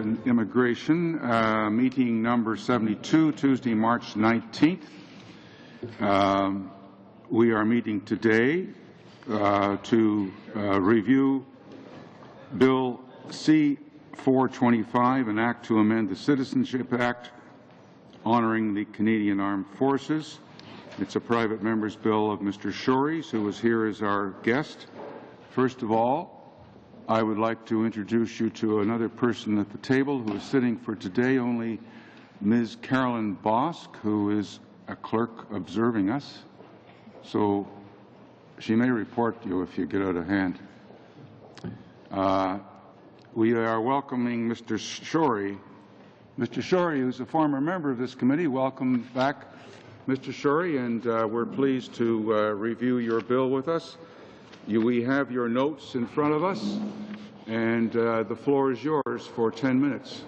and Immigration, meeting number 72, Tuesday, March 19th. We are meeting today to review Bill C-425, an act to amend the Citizenship Act, honoring the Canadian Armed Forces. It's a private member's bill of Mr. Shory's, who is here as our guest. First of all, I would like to introduce you to another person at the table who is sitting for today only, Ms. Carolyn Bosk, who is a clerk observing us. So she may report to you if you get out of hand. We are welcoming Mr. Shory. Mr. Shory, who's a former member of this committee, welcome back, Mr. Shory, and we're pleased to review your bill with us. We have your notes in front of us, and the floor is yours for 10 minutes.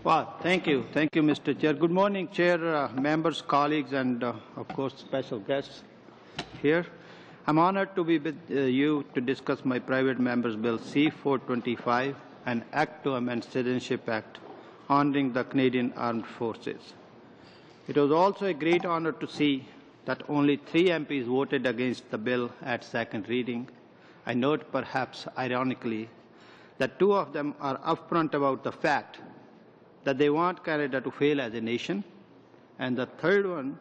Well, thank you, Mr. Chair. Good morning, Chair, members, colleagues, and of course, special guests here. I'm honored to be with you to discuss my private member's bill C-425, an Act to amend Citizenship Act, honoring the Canadian Armed Forces. It was also a great honor to see that only 3 MPs voted against the bill at second reading. I note, perhaps ironically, that 2 of them are upfront about the fact that they want Canada to fail as a nation, and the third one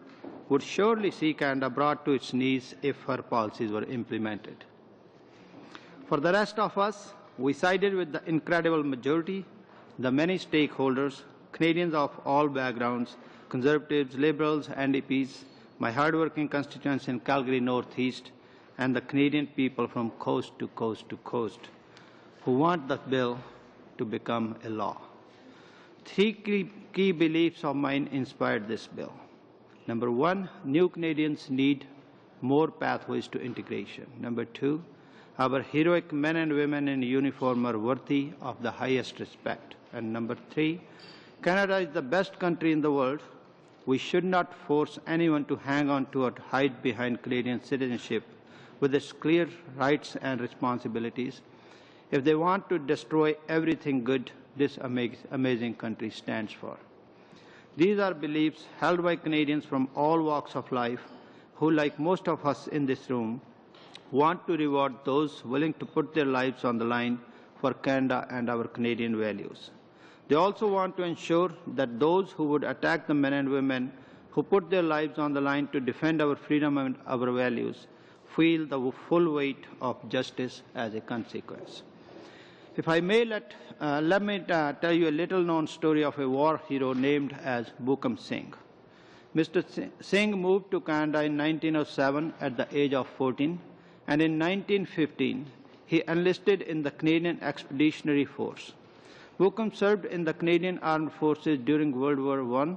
would surely see Canada brought to its knees if her policies were implemented. For the rest of us, we sided with the incredible majority, the many stakeholders, Canadians of all backgrounds, Conservatives, Liberals, NDPs, my hardworking constituents in Calgary Northeast, and the Canadian people from coast to coast to coast, who want the bill to become a law. 3 key beliefs of mine inspired this bill. Number 1, new Canadians need more pathways to integration. Number 2, our heroic men and women in uniform are worthy of the highest respect. And number 3, Canada is the best country in the world. We should not force anyone to hang on to or hide behind Canadian citizenship with its clear rights and responsibilities if they want to destroy everything good this amazing country stands for. These are beliefs held by Canadians from all walks of life who, like most of us in this room, want to reward those willing to put their lives on the line for Canada and our Canadian values. They also want to ensure that those who would attack the men and women who put their lives on the line to defend our freedom and our values feel the full weight of justice as a consequence. If I may, let me tell you a little-known story of a war hero named as Bukam Singh. Mr. Singh moved to Canada in 1907 at the age of 14, and in 1915 he enlisted in the Canadian Expeditionary Force. Bukam served in the Canadian Armed Forces during World War I,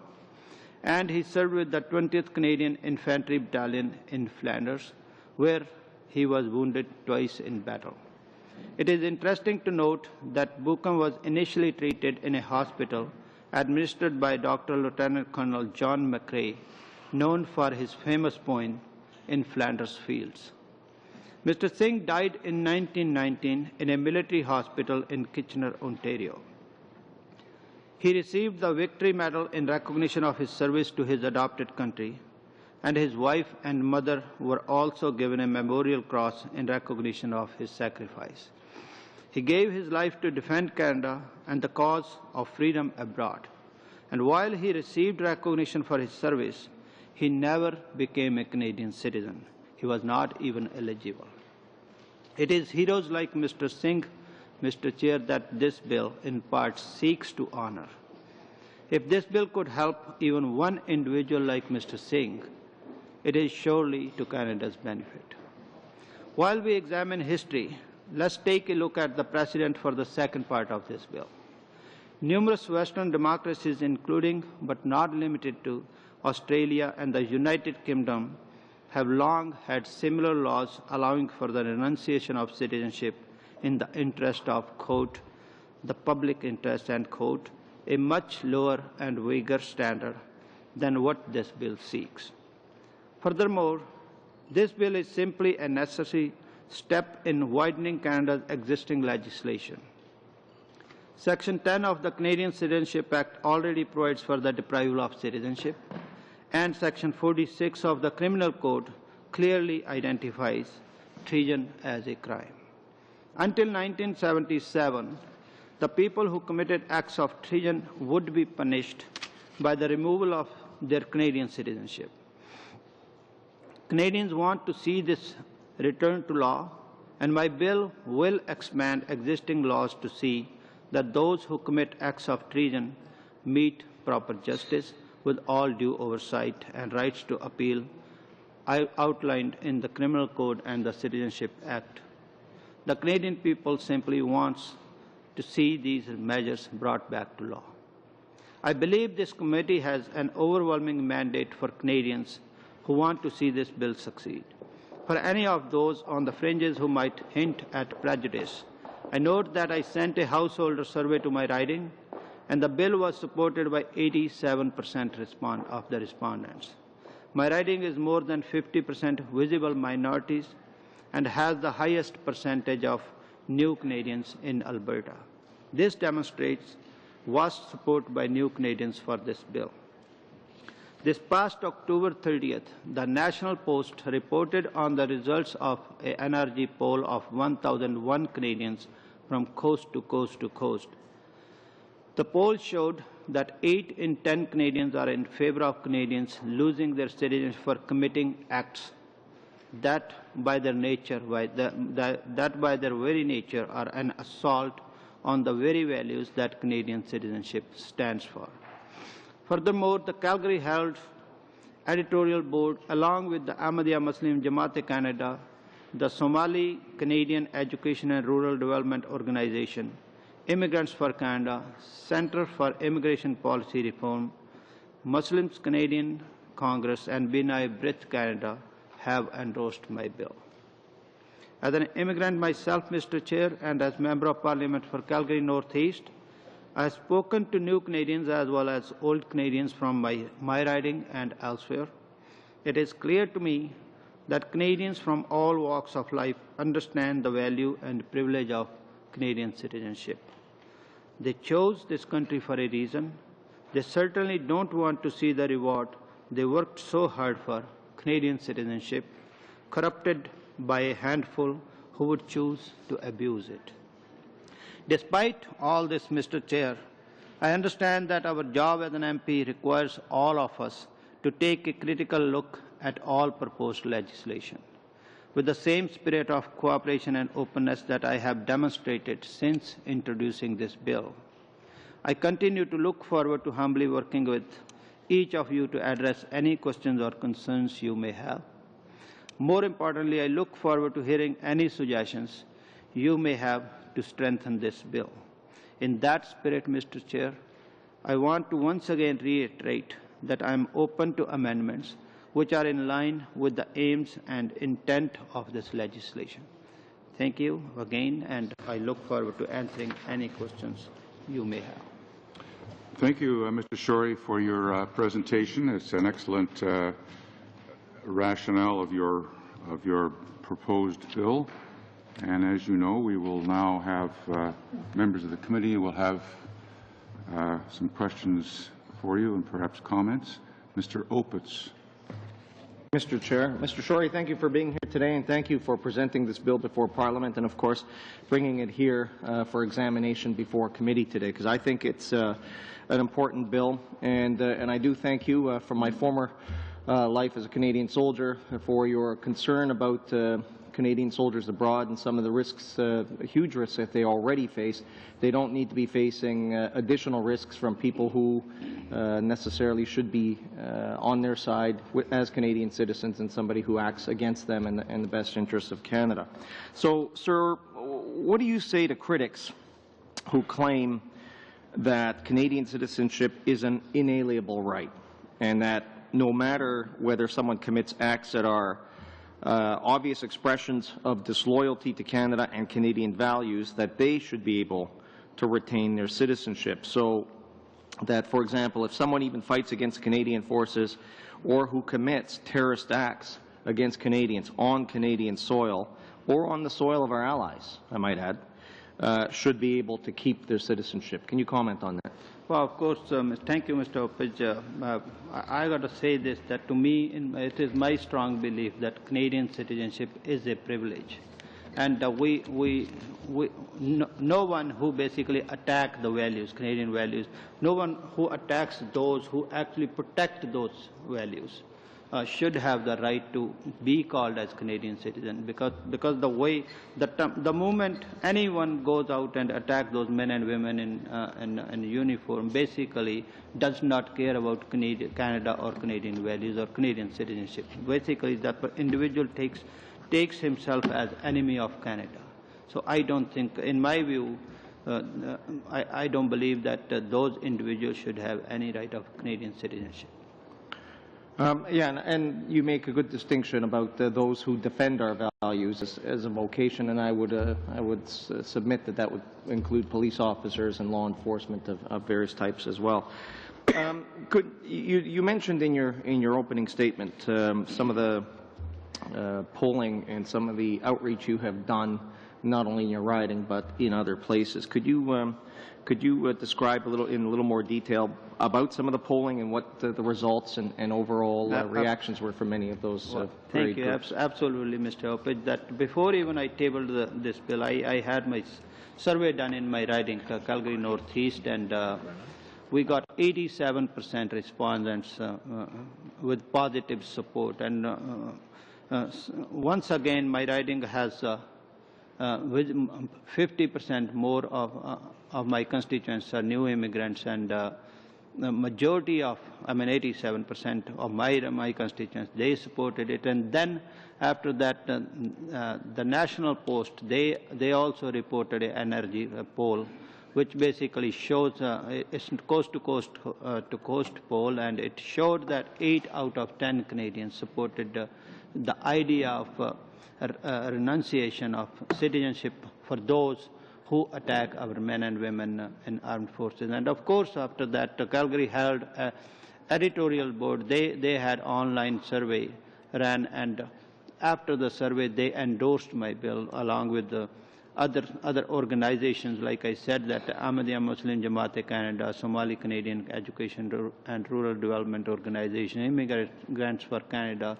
and he served with the 20th Canadian Infantry Battalion in Flanders, where he was wounded twice in battle. It is interesting to note that Bukam was initially treated in a hospital administered by Dr. Lieutenant Colonel John McCrae, known for his famous poem, "In Flanders Fields." Mr. Singh died in 1919 in a military hospital in Kitchener, Ontario. He received the Victory Medal in recognition of his service to his adopted country, and his wife and mother were also given a memorial cross in recognition of his sacrifice. He gave his life to defend Canada and the cause of freedom abroad, and while he received recognition for his service, he never became a Canadian citizen. He was not even eligible. It is heroes like Mr. Singh, Mr. Chair, that this bill in part seeks to honor. If this bill could help even one individual like Mr. Singh, it is surely to Canada's benefit. While we examine history, let's take a look at the precedent for the second part of this bill. Numerous Western democracies, including but not limited to Australia and the United Kingdom, have long had similar laws allowing for the renunciation of citizenship in the interest of, quote, the public interest, and, quote, a much lower and vaguer standard than what this bill seeks. Furthermore, this bill is simply a necessary step in widening Canada's existing legislation. Section 10 of the Canadian Citizenship Act already provides for the deprival of citizenship, and Section 46 of the Criminal Code clearly identifies treason as a crime. Until 1977, the people who committed acts of treason would be punished by the removal of their Canadian citizenship. Canadians want to see this return to law, and my bill will expand existing laws to see that those who commit acts of treason meet proper justice with all due oversight and rights to appeal outlined in the Criminal Code and the Citizenship Act. The Canadian people simply wants to see these measures brought back to law. I believe this committee has an overwhelming mandate for Canadians who want to see this bill succeed. For any of those on the fringes who might hint at prejudice, I note that I sent a householder survey to my riding, and the bill was supported by 87% of the respondents. My riding is more than 50% visible minorities and has the highest percentage of new Canadians in Alberta. This demonstrates vast support by new Canadians for this bill. This past October 30th, the National Post reported on the results of a NRG poll of 1,001 Canadians from coast to coast to coast. The poll showed that 8 in 10 Canadians are in favor of Canadians losing their citizenship for committing acts that by their very nature are an assault on the very values that Canadian citizenship stands for. Furthermore, the Calgary Herald editorial board, along with the Ahmadiyya Muslim Jamaat Canada, the Somali Canadian Education and Rural Development Organization, Immigrants for Canada, Centre for Immigration Policy Reform, Muslims Canadian Congress, and B'nai B'rith Canada have endorsed my bill. As an immigrant myself, Mr. Chair, and as Member of Parliament for Calgary North East, I have spoken to new Canadians as well as old Canadians from my riding and elsewhere. It is clear to me that Canadians from all walks of life understand the value and privilege of Canadian citizenship. They chose this country for a reason. They certainly don't want to see the reward they worked so hard for, Canadian citizenship, corrupted by a handful who would choose to abuse it. Despite all this, Mr. Chair, I understand that our job as an MP requires all of us to take a critical look at all proposed legislation. With the same spirit of cooperation and openness that I have demonstrated since introducing this bill, I continue to look forward to humbly working with each of you to address any questions or concerns you may have. More importantly, I look forward to hearing any suggestions you may have to strengthen this bill. In that spirit, Mr. Chair, I want to once again reiterate that I am open to amendments which are in line with the aims and intent of this legislation. Thank you again, and I look forward to answering any questions you may have. Thank you, Mr. Shorey, for your presentation. It's an excellent rationale of your proposed bill. And as you know, we will now have members of the committee will have some questions for you and perhaps comments. Mr. Opitz. Mr. Chair. Mr. Shorey, thank you for being here today, and thank you for presenting this bill before Parliament and, of course, bringing it here for examination before committee today, because I think it's an important bill. And I do thank you from my former life as a Canadian soldier for your concern about Canadian soldiers abroad and some of the risks, huge risks that they already face. They don't need to be facing additional risks from people who necessarily should be on their side as Canadian citizens and somebody who acts against them in the best interests of Canada. So, sir, what do you say to critics who claim that Canadian citizenship is an inalienable right and that no matter whether someone commits acts that are obvious expressions of disloyalty to Canada and Canadian values, that they should be able to retain their citizenship? So that, for example, if someone even fights against Canadian forces or who commits terrorist acts against Canadians on Canadian soil or on the soil of our allies, I might add, should be able to keep their citizenship. Can you comment on that? Well, of course, thank you, Mr. Opich. I got to say this, that to me, it is my strong belief that Canadian citizenship is a privilege. And no one who basically attacks the values, Canadian values, no one who attacks those who actually protect those values should have the right to be called as Canadian citizen, because the moment anyone goes out and attacks those men and women in uniform, basically does not care about Canada or Canadian values or Canadian citizenship. Basically, that individual takes himself as enemy of Canada. So I don't think, in my view, I don't believe that those individuals should have any right of Canadian citizenship. And you make a good distinction about those who defend our values as a vocation, and I would submit that that would include police officers and law enforcement of various types as well. You mentioned in your opening statement some of the polling and some of the outreach you have done, not only in your riding but in other places. Could you describe in a little more detail about some of the polling and what the results and overall reactions were from many of those Thank you. groups? Absolutely, Mr. Opich. That before even I tabled this bill, I had my survey done in my riding, Calgary Northeast, and we got 87% respondents with positive support. And once again, my riding has with 50% more of my constituents are new immigrants, and the majority of, 87% of my constituents, they supported it. And then after that, the National Post, they also reported an energy poll, which basically shows it's coast to coast poll, and it showed that 8 out of 10 Canadians supported the idea of renunciation of citizenship for those who attack our men and women in armed forces. And of course, after that, Calgary held an editorial board. They had online survey ran, and after the survey, they endorsed my bill along with the other organizations, like I said, that Ahmadiyya Muslim Jamaat Canada, Somali Canadian Education and Rural Development Organization, Immigrants for Canada,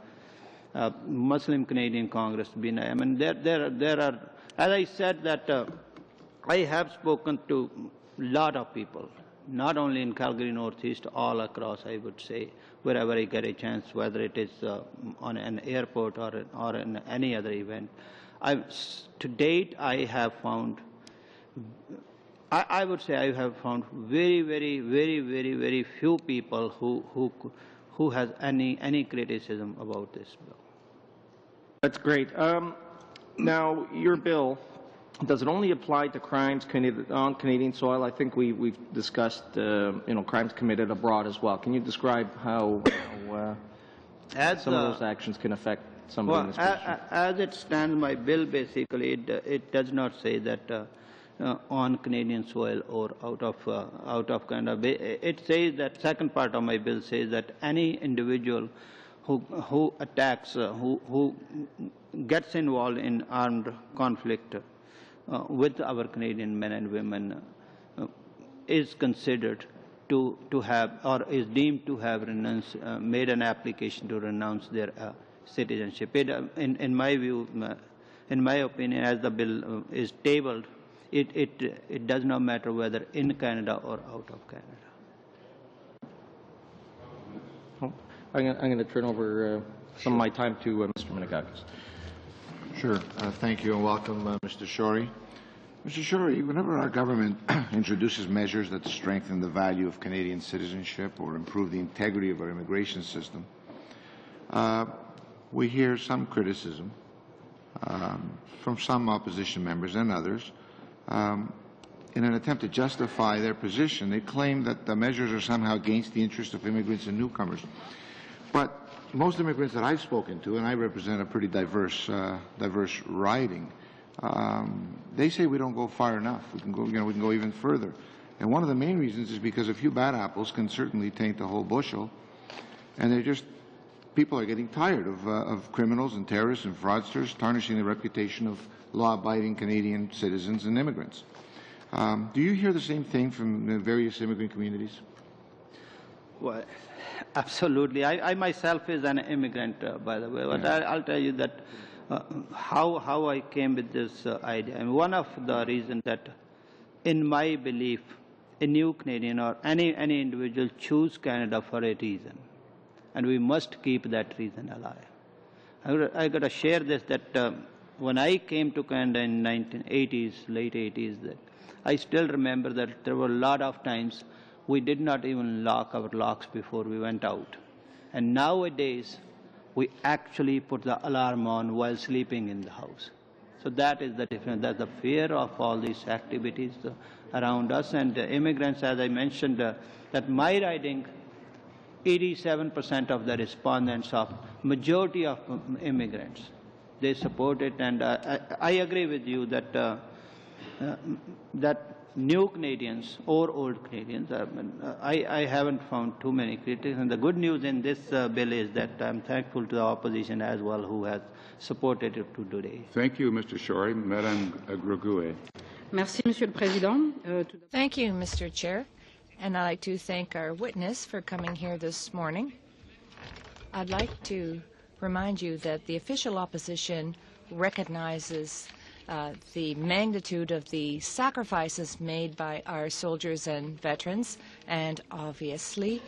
Muslim Canadian Congress, BINA. There are, as I said, that I have spoken to a lot of people, not only in Calgary Northeast, all across, I would say, wherever I get a chance, whether it is on an airport or in any other event. To date, I have found, I would say I have found very few people who has any criticism about this bill. That's great. Now, your bill, does it only apply to crimes on Canadian soil? I think we've discussed crimes committed abroad as well. Can you describe how some of those actions can affect somebody in this position? As it stands, my bill basically it does not say that on Canadian soil or out of Canada. It says that second part of my bill says that any individual who attacks, who gets involved in armed conflict with our Canadian men and women is considered to have, or is deemed to have made an application to renounce their citizenship. In my view, in my opinion, as the bill is tabled, it does not matter whether in Canada or out of Canada. I'm going to turn over some of my time to Mr. Menegakis. Sure. Thank you and welcome, Mr. Shorey. Mr. Shorey, whenever our government introduces measures that strengthen the value of Canadian citizenship or improve the integrity of our immigration system, we hear some criticism from some opposition members and others. In an attempt to justify their position, they claim that the measures are somehow against the interests of immigrants and newcomers. But most immigrants that I've spoken to, and I represent a pretty diverse riding, they say we don't go far enough. We can go even further. And one of the main reasons is because a few bad apples can certainly taint the whole bushel, and they're just people are getting tired of criminals and terrorists and fraudsters tarnishing the reputation of law-abiding Canadian citizens and immigrants. Do you hear the same thing from the various immigrant communities? Well, absolutely. I myself is an immigrant, by the way, but I'll tell you that how I came with this idea. And one of the reasons that, in my belief, a new Canadian or any individual choose Canada for a reason, and we must keep that reason alive. I got to share this that when I came to Canada in 1980s, late 80s, that I still remember that there were a lot of times we did not even lock our locks before we went out. And nowadays, we actually put the alarm on while sleeping in the house. So that is the difference. That's the fear of all these activities around us. And immigrants, as I mentioned, that my riding, 87% of the respondents of majority of immigrants, they support it. And I agree with you that that new Canadians or old Canadians, I haven't found too many critics. And the good news in this bill is that I'm thankful to the opposition as well who has supported it to today. Thank you, Mr. Shorey. Madame Grogouet. Merci, Monsieur le Président. Thank you, Mr. Chair. And I'd like to thank our witness for coming here this morning. I'd like to remind you that the official opposition recognizes the magnitude of the sacrifices made by our soldiers and veterans, and obviously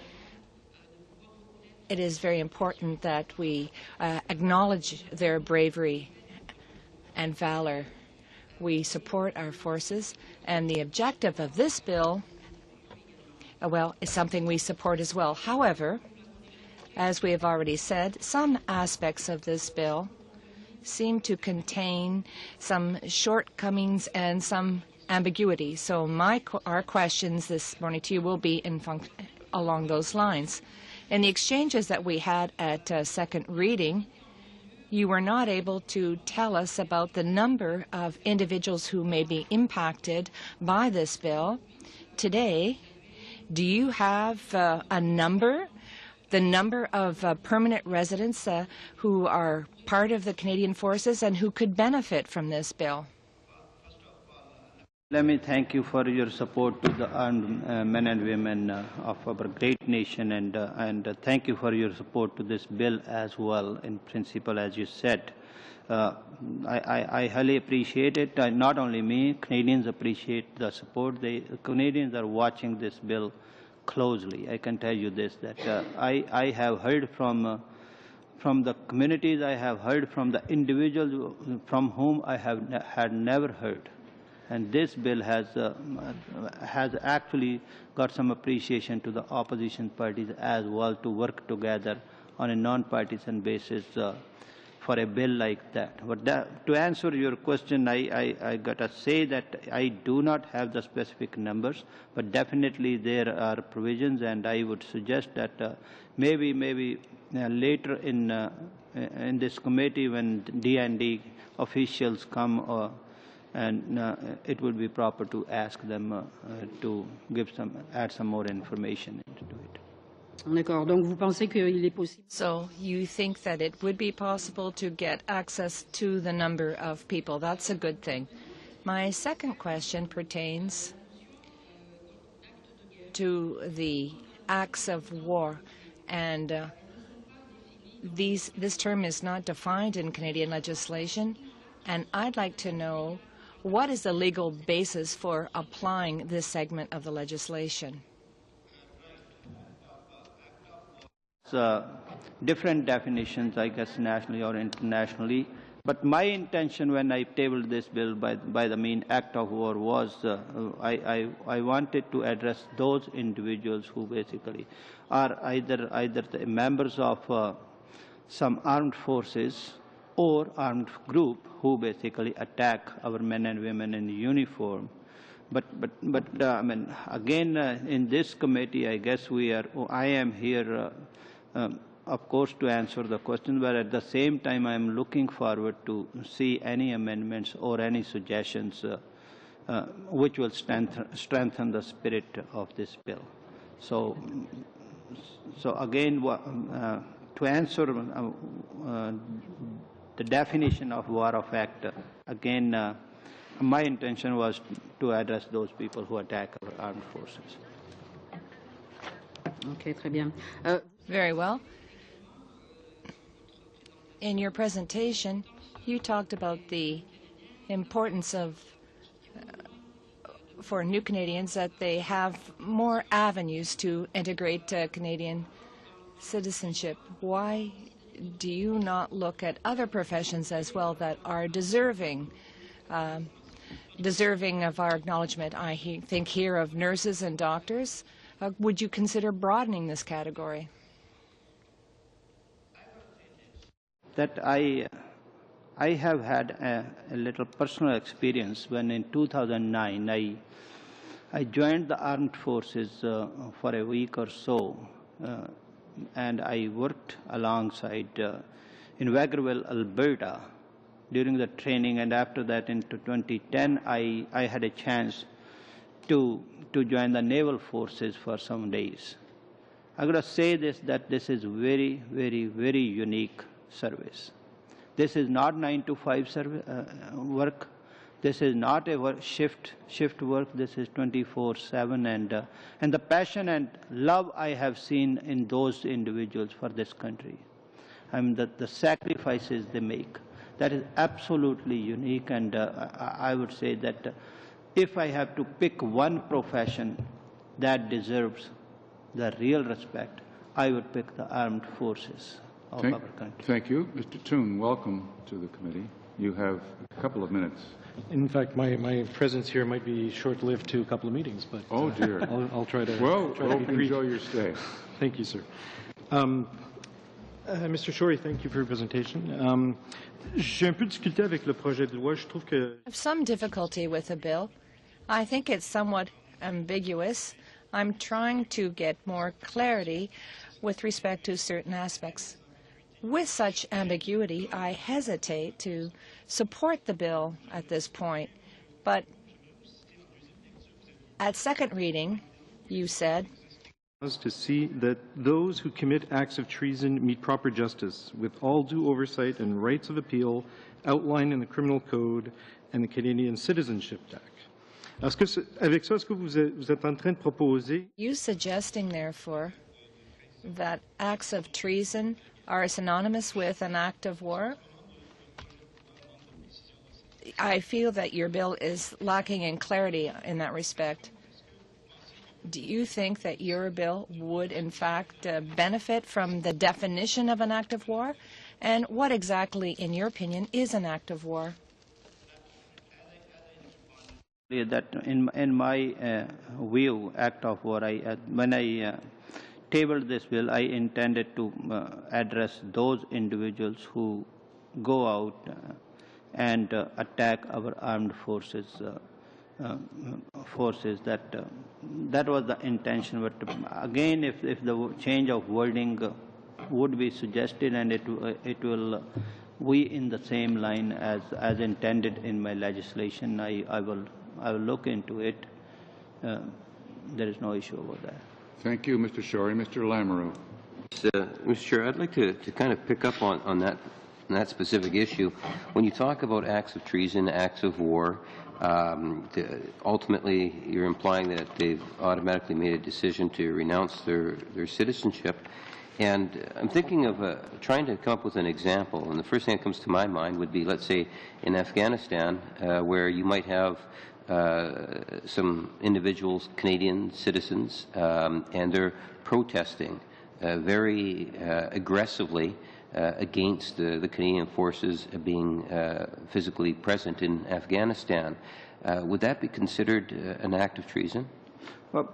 it is very important that we acknowledge their bravery and valor. We support our forces, and the objective of this bill, well, is something we support as well. However, as we have already said, some aspects of this bill seem to contain some shortcomings and some ambiguity. So our questions this morning to you will be along those lines. In the exchanges that we had at second reading, you were not able to tell us about the number of individuals who may be impacted by this bill. Today, do you have a number? The number of permanent residents who are part of the Canadian Forces and who could benefit from this bill? Let me thank you for your support to the armed men and women of our great nation, and thank you for your support to this bill as well, in principle, as you said. I highly appreciate it. Not only me, Canadians appreciate the support. Canadians are watching this bill closely. I can tell you this, that I have heard from the communities, I have heard from the individuals from whom I had never heard. And this bill has actually got some appreciation to the opposition parties as well to work together on a non-partisan basis for a bill like that. But to answer your question, I got to say that I do not have the specific numbers, but definitely there are provisions, and I would suggest that maybe later in this committee when D&D officials come, and it would be proper to ask them to add some more information into it. D'accord. Donc vous pensez qu'il est possible? So you think that it would be possible to get access to the number of people. That's a good thing. My second question pertains to the acts of war, and this term is not defined in Canadian legislation, and I'd like to know what is the legal basis for applying this segment of the legislation? Different definitions, I guess, nationally or internationally. But my intention when I tabled this bill by the main act of war was I wanted to address those individuals who basically are either the members of some armed forces or armed group who basically attack our men and women in uniform. But I mean, again, in this committee, I guess I am here, of course, to answer the question, but at the same time, I am looking forward to see any amendments or any suggestions which will strengthen the spirit of this bill. So again, to to answer the definition of war of act, again, my intention was to address those people who attack our armed forces. Ok, très bien. Very well. In your presentation, you talked about the importance of, for new Canadians, that they have more avenues to integrate Canadian citizenship. Why do you not look at other professions as well that are deserving of our acknowledgement? I think here of nurses and doctors. Would you consider broadening this category? That I have had a little personal experience when in 2009 I joined the armed forces for a week or so, and I worked alongside in Wagerville, Alberta during the training, and after that into 2010 I had a chance to join the naval forces for some days. I'm going to say this, that this is very, very, very unique service. This is not 9 to 5 work. This is not a shift work. This is 24/7, and the passion and love I have seen in those individuals for this country. I mean, the sacrifices they make, that is absolutely unique. And I would say that if I have to pick one profession that deserves the real respect, I would pick the armed forces of our country. Thank you. Mr. Toon, welcome to the committee. You have a couple of minutes. In fact, my presence here might be short-lived to a couple of meetings, but oh dear, I'll try to. Well, try to be brief. enjoy your stay. Thank you, sir. Mr. Shorey, thank you for your presentation. J'ai un peu discuté avec le projet de loi. Je trouve que. I have some difficulty with the bill. I think it's somewhat ambiguous. I'm trying to get more clarity with respect to certain aspects. With such ambiguity, I hesitate to support the bill at this point. But at second reading, you said, to see that those who commit acts of treason meet proper justice with all due oversight and rights of appeal outlined in the Criminal Code and the Canadian Citizenship Act. Avec ça, est-ce que vous êtes en train de proposer? You suggesting, therefore, that acts of treason are synonymous with an act of war? I feel that your bill is lacking in clarity in that respect. Do you think that your bill would, in fact, benefit from the definition of an act of war? And what exactly, in your opinion, is an act of war? That in my view, act of war, when I tabled this bill, I intended to address those individuals who go out and attack our armed forces. That was the intention. But again, if the change of wording would be suggested, and it will be in the same line as intended in my legislation, I will look into it. There is no issue about that. Thank you, Mr. Shorey. Mr. Lamoureux. Mr. Chair, I'd like to kind of pick up on that specific issue. When you talk about acts of treason, acts of war, ultimately you're implying that they've automatically made a decision to renounce their citizenship. And I'm thinking of trying to come up with an example. And the first thing that comes to my mind would be, let's say, in Afghanistan, where you might have some individuals, Canadian citizens, and they're protesting very aggressively against the Canadian forces being physically present in Afghanistan. Would that be considered an act of treason? Well,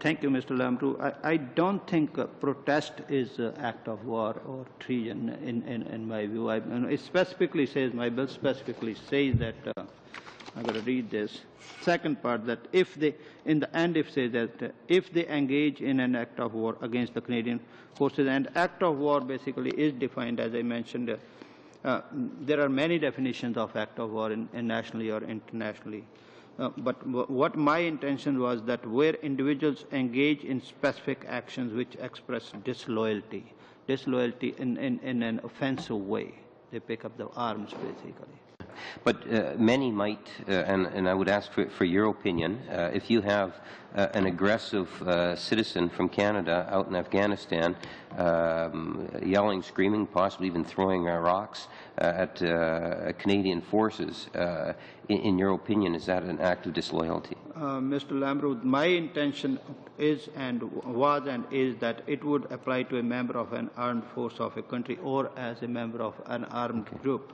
thank you, Mr. Lamoureux. I don't think protest is an act of war or treason in my view. It specifically says, my bill specifically says that, I'm going to read this second part, that if they, in the end, if say that if they engage in an act of war against the Canadian forces, and act of war basically is defined, as I mentioned, there are many definitions of act of war nationally or internationally. But what my intention was that where individuals engage in specific actions which express disloyalty, disloyalty in an offensive way. They pick up the arms, basically. But many might, and I would ask for your opinion, if you have an aggressive citizen from Canada out in Afghanistan yelling, screaming, possibly even throwing rocks at Canadian forces, in your opinion, is that an act of disloyalty? Mr. Lambrou, my intention is and was and is that it would apply to a member of an armed force of a country or as a member of an armed group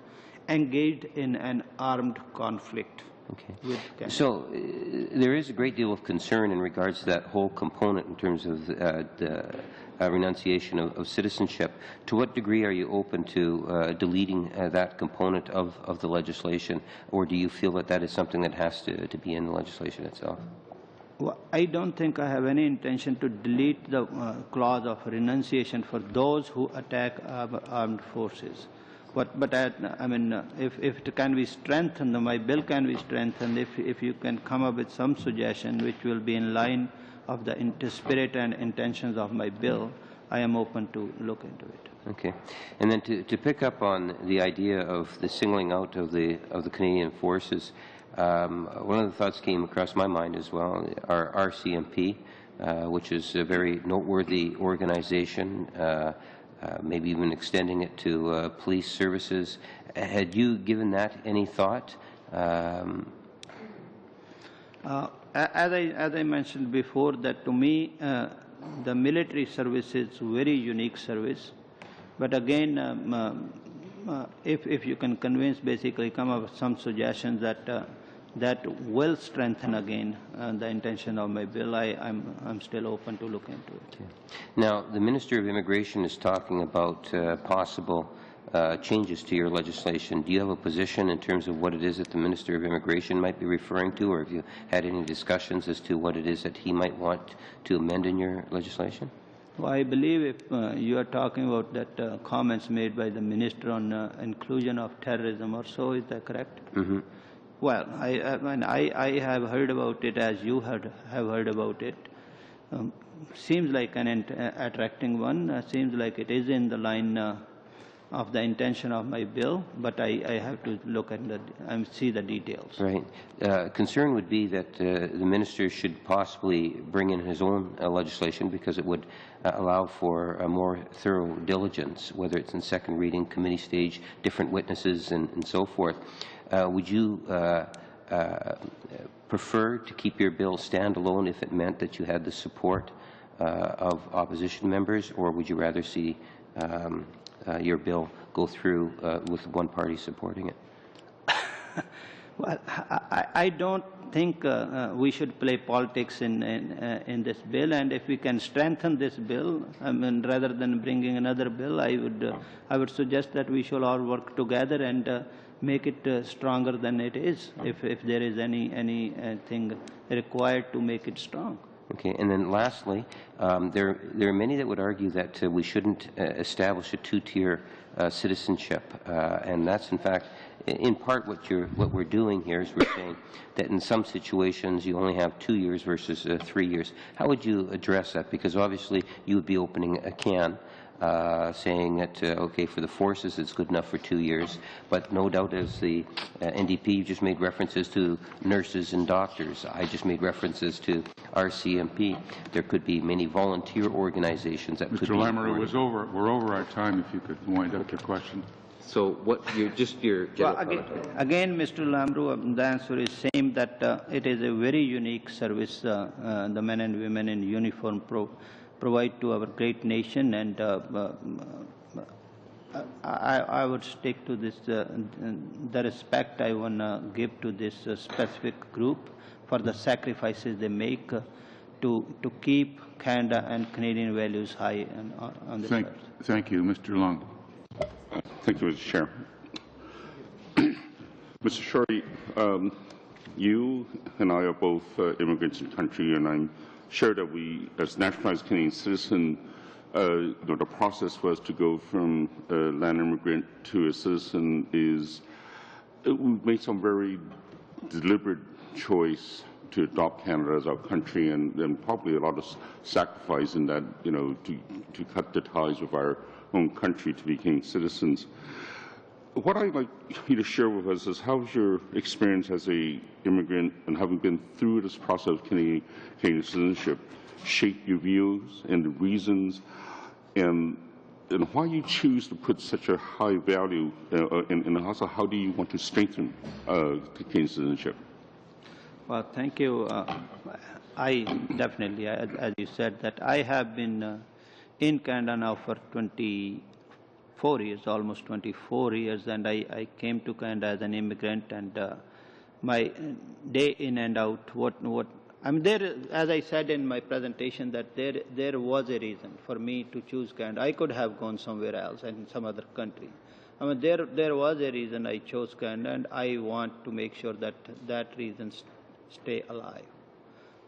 engaged in an armed conflict. Okay. With Canada. So there is a great deal of concern in regards to that whole component in terms of the renunciation of citizenship. To what degree are you open to deleting that component of the legislation, or do you feel that that is something that has to be in the legislation itself? Well, I don't think I have any intention to delete the clause of renunciation for those who attack our armed forces. But I mean, if it can be strengthened, my bill can be strengthened if you can come up with some suggestion which will be in line of the spirit and intentions of my bill, I am open to look into it. Okay, and then to pick up on the idea of the singling out of the Canadian forces, one of the thoughts came across my mind as well. Our CMP, which is a very noteworthy organization. Maybe even extending it to police services. Had you given that any thought? As I mentioned before, that to me, the military service is very unique service. But again, if you can convince, basically come up with some suggestions that will strengthen again the intention of my bill, I'm still open to look into it. Okay. Now, the Minister of Immigration is talking about possible changes to your legislation. Do you have a position in terms of what it is that the Minister of Immigration might be referring to, or have you had any discussions as to what it is that he might want to amend in your legislation? Well, I believe if you are talking about that comments made by the Minister on inclusion of terrorism or so, is that correct? Mm-hmm. Well, I have heard about it as you have heard about it. Seems like an attracting one. Seems like it is in the line of the intention of my bill, but I have to look at and see the details. Right. Concern would be that the minister should possibly bring in his own legislation because it would allow for a more thorough diligence, whether it's in second reading, committee stage, different witnesses, and so forth. Would you prefer to keep your bill standalone if it meant that you had the support of opposition members, or would you rather see your bill go through with one party supporting it? Well, I don't think we should play politics in this bill, and if we can strengthen this bill, I mean, rather than bringing another bill, I would suggest that we should all work together and make it stronger than it is, if there is anything required to make it strong. Okay, and then lastly, there are many that would argue that we shouldn't establish a two-tier citizenship, and that's in fact, in part, what we're doing here is we're saying that in some situations you only have 2 years versus 3 years. How would you address that? Because obviously you would be opening a can. Saying that, okay, for the forces it's good enough for 2 years, but no doubt as the NDP just made references to nurses and doctors. I just made references to RCMP. There could be many volunteer organizations that could be... Mr. Lammer, we're over our time. If you could wind up your question. So what, your well, again, Mr. Lambrou, the answer is same, that it is a very unique service the men and women in uniform provide to our great nation, and I would stick to this, the respect I want to give to this specific group for the sacrifices they make to keep Canada and Canadian values high on the earth. Thank you. Mr. Long. Thank you, Mr. Chair. Mr. Shorey, you and I are both immigrants in the country, and I'm sure that we, as naturalized Canadian citizen, the process for us to go from a land immigrant to a citizen we've made some very deliberate choice to adopt Canada as our country, and probably a lot of sacrifice in that, to cut the ties with our own country to become citizens. What I'd like you to share with us is how's your experience as an immigrant and having been through this process of Canadian citizenship shape your views and the reasons and why you choose to put such a high value and also how do you want to strengthen Canadian citizenship? Well, thank you. I definitely, as you said, that I have been in Canada now for 24 years, almost 24 years, and I came to Canada as an immigrant, and my day in and out, I mean, there, as I said in my presentation, that there was a reason for me to choose Canada. I could have gone somewhere else and in some other country. I mean, there was a reason I chose Canada, and I want to make sure that that reason stay alive.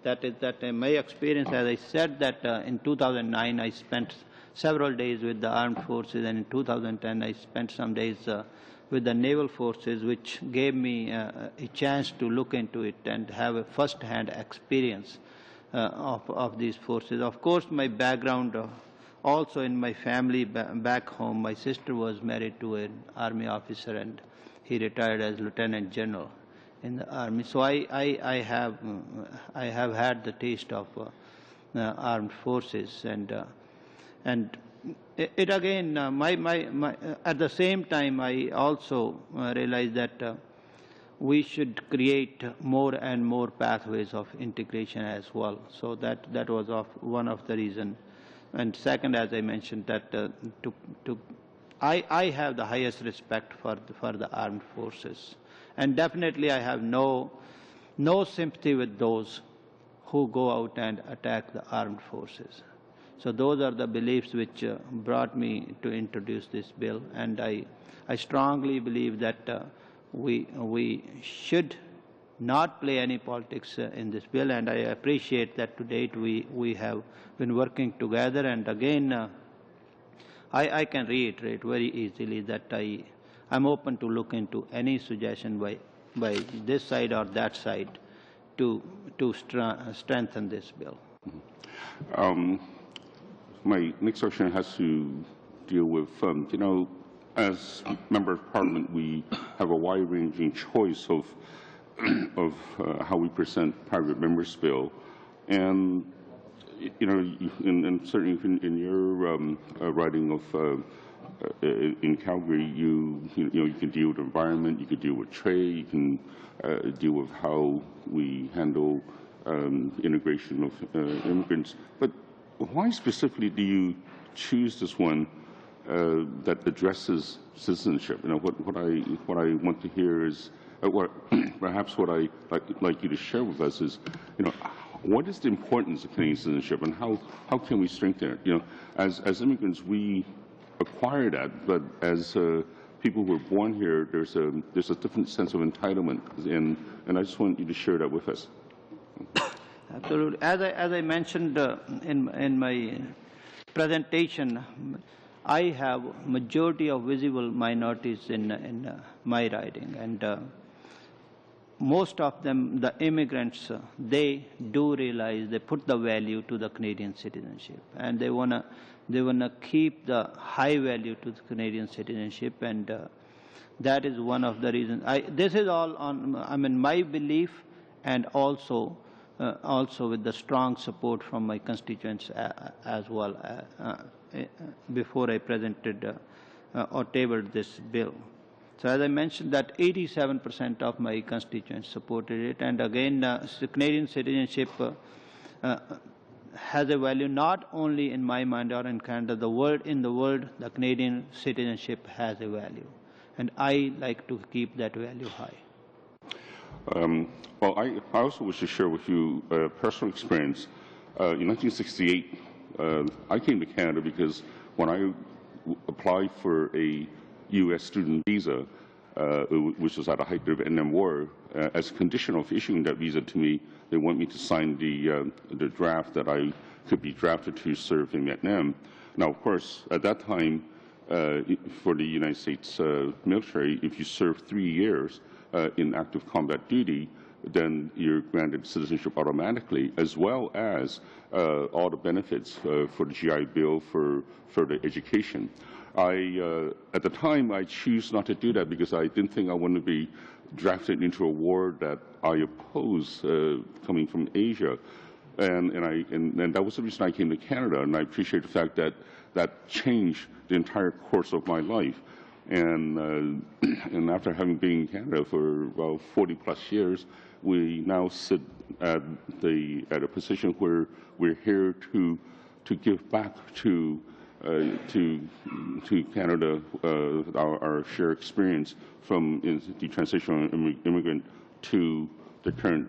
That is that in my experience, as I said, that in 2009 I spent several days with the armed forces, and in 2010 I spent some days with the naval forces, which gave me a chance to look into it and have a first-hand experience of these forces. Of course, my background also in my family back home, my sister was married to an army officer, and he retired as lieutenant general in the army. So I have had the taste of armed forces, and it again, at the same time, I also realized that we should create more and more pathways of integration as well. So that was one of the reasons. And second, as I mentioned, that I have the highest respect for the armed forces, and definitely I have no sympathy with those who go out and attack the armed forces. So those are the beliefs which brought me to introduce this bill, and I strongly believe that we should not play any politics in this bill, and I appreciate that to date we have been working together. And again, I can reiterate very easily that I'm open to look into any suggestion by this side or that side to strengthen this bill. My next question has to deal with, as Member of Parliament, we have a wide-ranging choice of how we present private members' bill, and and certainly in your writing of in Calgary, you can deal with environment, you can deal with trade, you can deal with how we handle integration of immigrants, but why specifically do you choose this one that addresses citizenship? What I want to hear is, perhaps what I like you to share with us is, what is the importance of Canadian citizenship, and how can we strengthen it? As immigrants, we acquire that, but as people who are born here, there's a different sense of entitlement, and I just want you to share that with us. Absolutely. As I mentioned in my presentation, I have majority of visible minorities in my riding, and most of them, the immigrants, they do realize, they put the value to the Canadian citizenship, and they wanna keep the high value to the Canadian citizenship, and that is one of the reasons. This is all on, my belief, and also with the strong support from my constituents as well, before I presented or tabled this bill. So as I mentioned, that 87% of my constituents supported it, and again, Canadian citizenship has a value not only in my mind or in Canada, in the world, the Canadian citizenship has a value, and I like to keep that value high. Well, I also wish to share with you a personal experience. In 1968, I came to Canada because when I applied for a U.S. student visa, which was at the height of the Vietnam War, as a condition of issuing that visa to me, they want me to sign the draft that I could be drafted to serve in Vietnam. Now, of course, at that time, for the United States military, if you serve 3 years in active combat duty, then you're granted citizenship automatically, as well as all the benefits for the GI Bill for further education. At the time, I choose not to do that because I didn't think I wanted to be drafted into a war that I oppose coming from Asia. And that was the reason I came to Canada, and I appreciate the fact that that changed the entire course of my life. And after having been in Canada for about 40+ years, we now sit at a position where we're here to give back to Canada our shared experience from the transitional immigrant to the current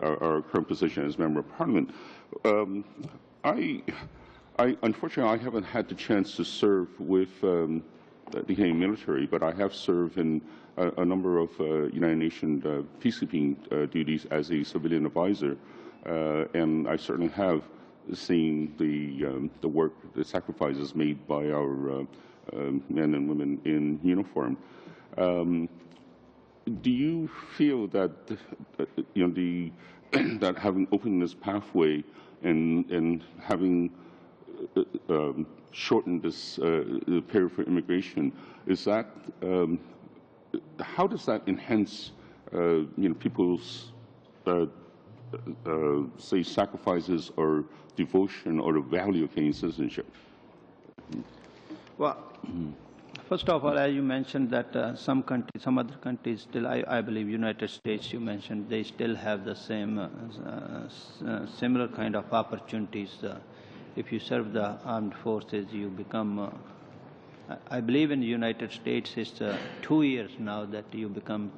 our current position as member of parliament. Unfortunately, I haven't had the chance to serve with the Canadian military, but I have served in a number of United Nations peacekeeping duties as a civilian advisor, and I certainly have seen the work, the sacrifices made by our men and women in uniform. Do you feel that that having opened this pathway and having shortened this period for immigration, is that how does that enhance people's say sacrifices or devotion or the value of Canadian citizenship? Well, first of all, as you mentioned that some other countries still, I believe United States, you mentioned, they still have the same similar kind of opportunities. If you serve the armed forces, you become, I believe in the United States, it's 2 years now that you become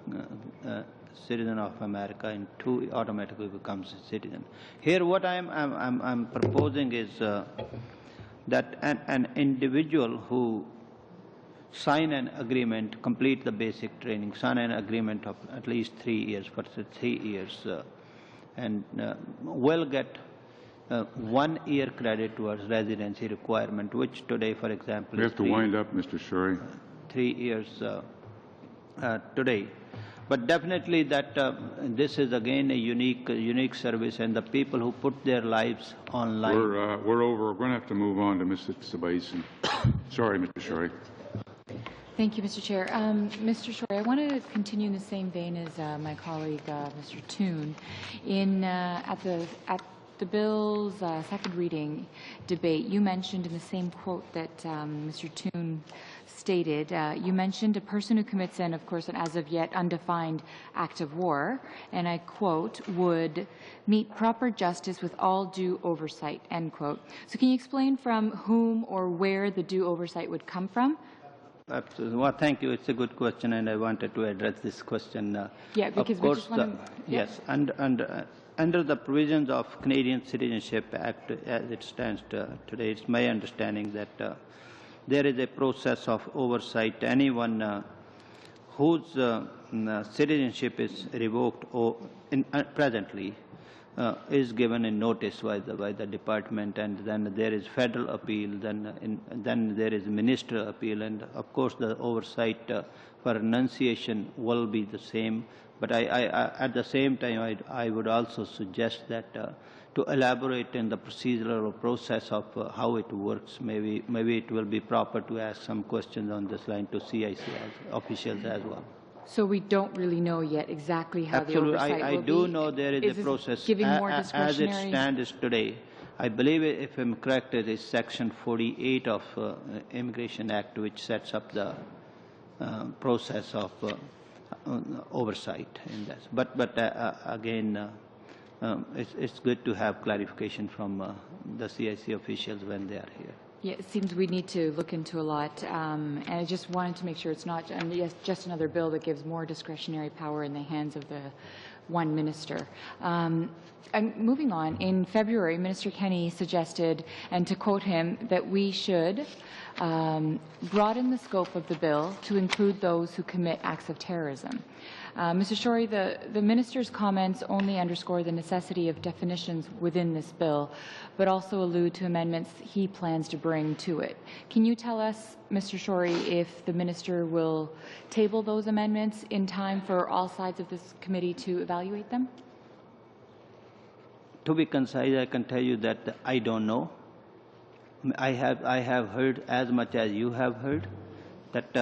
citizen of America, and 2 automatically becomes a citizen. Here, what I'm proposing is that an individual who sign an agreement, complete the basic training, sign an agreement of at least 3 years, for 3 years, and will get 1 year credit towards residency requirement, which today, for example, we have to wind up, Mr. Shuri. 3 years today. But definitely that this is again a unique service, and the people who put their lives online. We're over. We're going to have to move on to Mr. Sabaisi. Sorry, Mr. Shuri. Thank you, Mr. Chair. Mr. Shori, I want to continue in the same vein as my colleague, Mr. Toon. At the bill's second reading debate, you mentioned in the same quote that Mr. Toon stated, you mentioned a person who commits an, of course, an as of yet undefined act of war, and I quote, would meet proper justice with all due oversight, end quote. So can you explain from whom or where the due oversight would come from? Absolutely. Well, thank you. It's a good question, and I wanted to address this question. Yeah, because of course, we just want to... Yes, under the provisions of Canadian Citizenship Act, as it stands today, it's my understanding that there is a process of oversight. Anyone whose citizenship is revoked presently is given a notice by the department, and then there is federal appeal, then there is ministerial appeal, and of course the oversight for renunciation will be the same. But at the same time, I would also suggest that to elaborate in the procedural process of how it works, maybe it will be proper to ask some questions on this line to CIC officials as well. So we don't really know yet exactly how the oversight will be? I do know there is a process. Giving more discretionary... As it stands today, I believe, if I'm correct, it is Section 48 of Immigration Act, which sets up the process of oversight in this. But again, it's good to have clarification from the CIC officials when they are here. Yeah, it seems we need to look into a lot, and I just wanted to make sure it's not just another bill that gives more discretionary power in the hands of the one minister. And moving on, in February, Minister Kenney suggested, and to quote him, that we should broaden the scope of the bill to include those who commit acts of terrorism. Mr. Shorey, the minister's comments only underscore the necessity of definitions within this bill, but also allude to amendments he plans to bring to it. Can you tell us, Mr. Shorey, if the minister will table those amendments in time for all sides of this committee to evaluate them? To be concise, I can tell you that I don't know. I have heard as much as you have heard that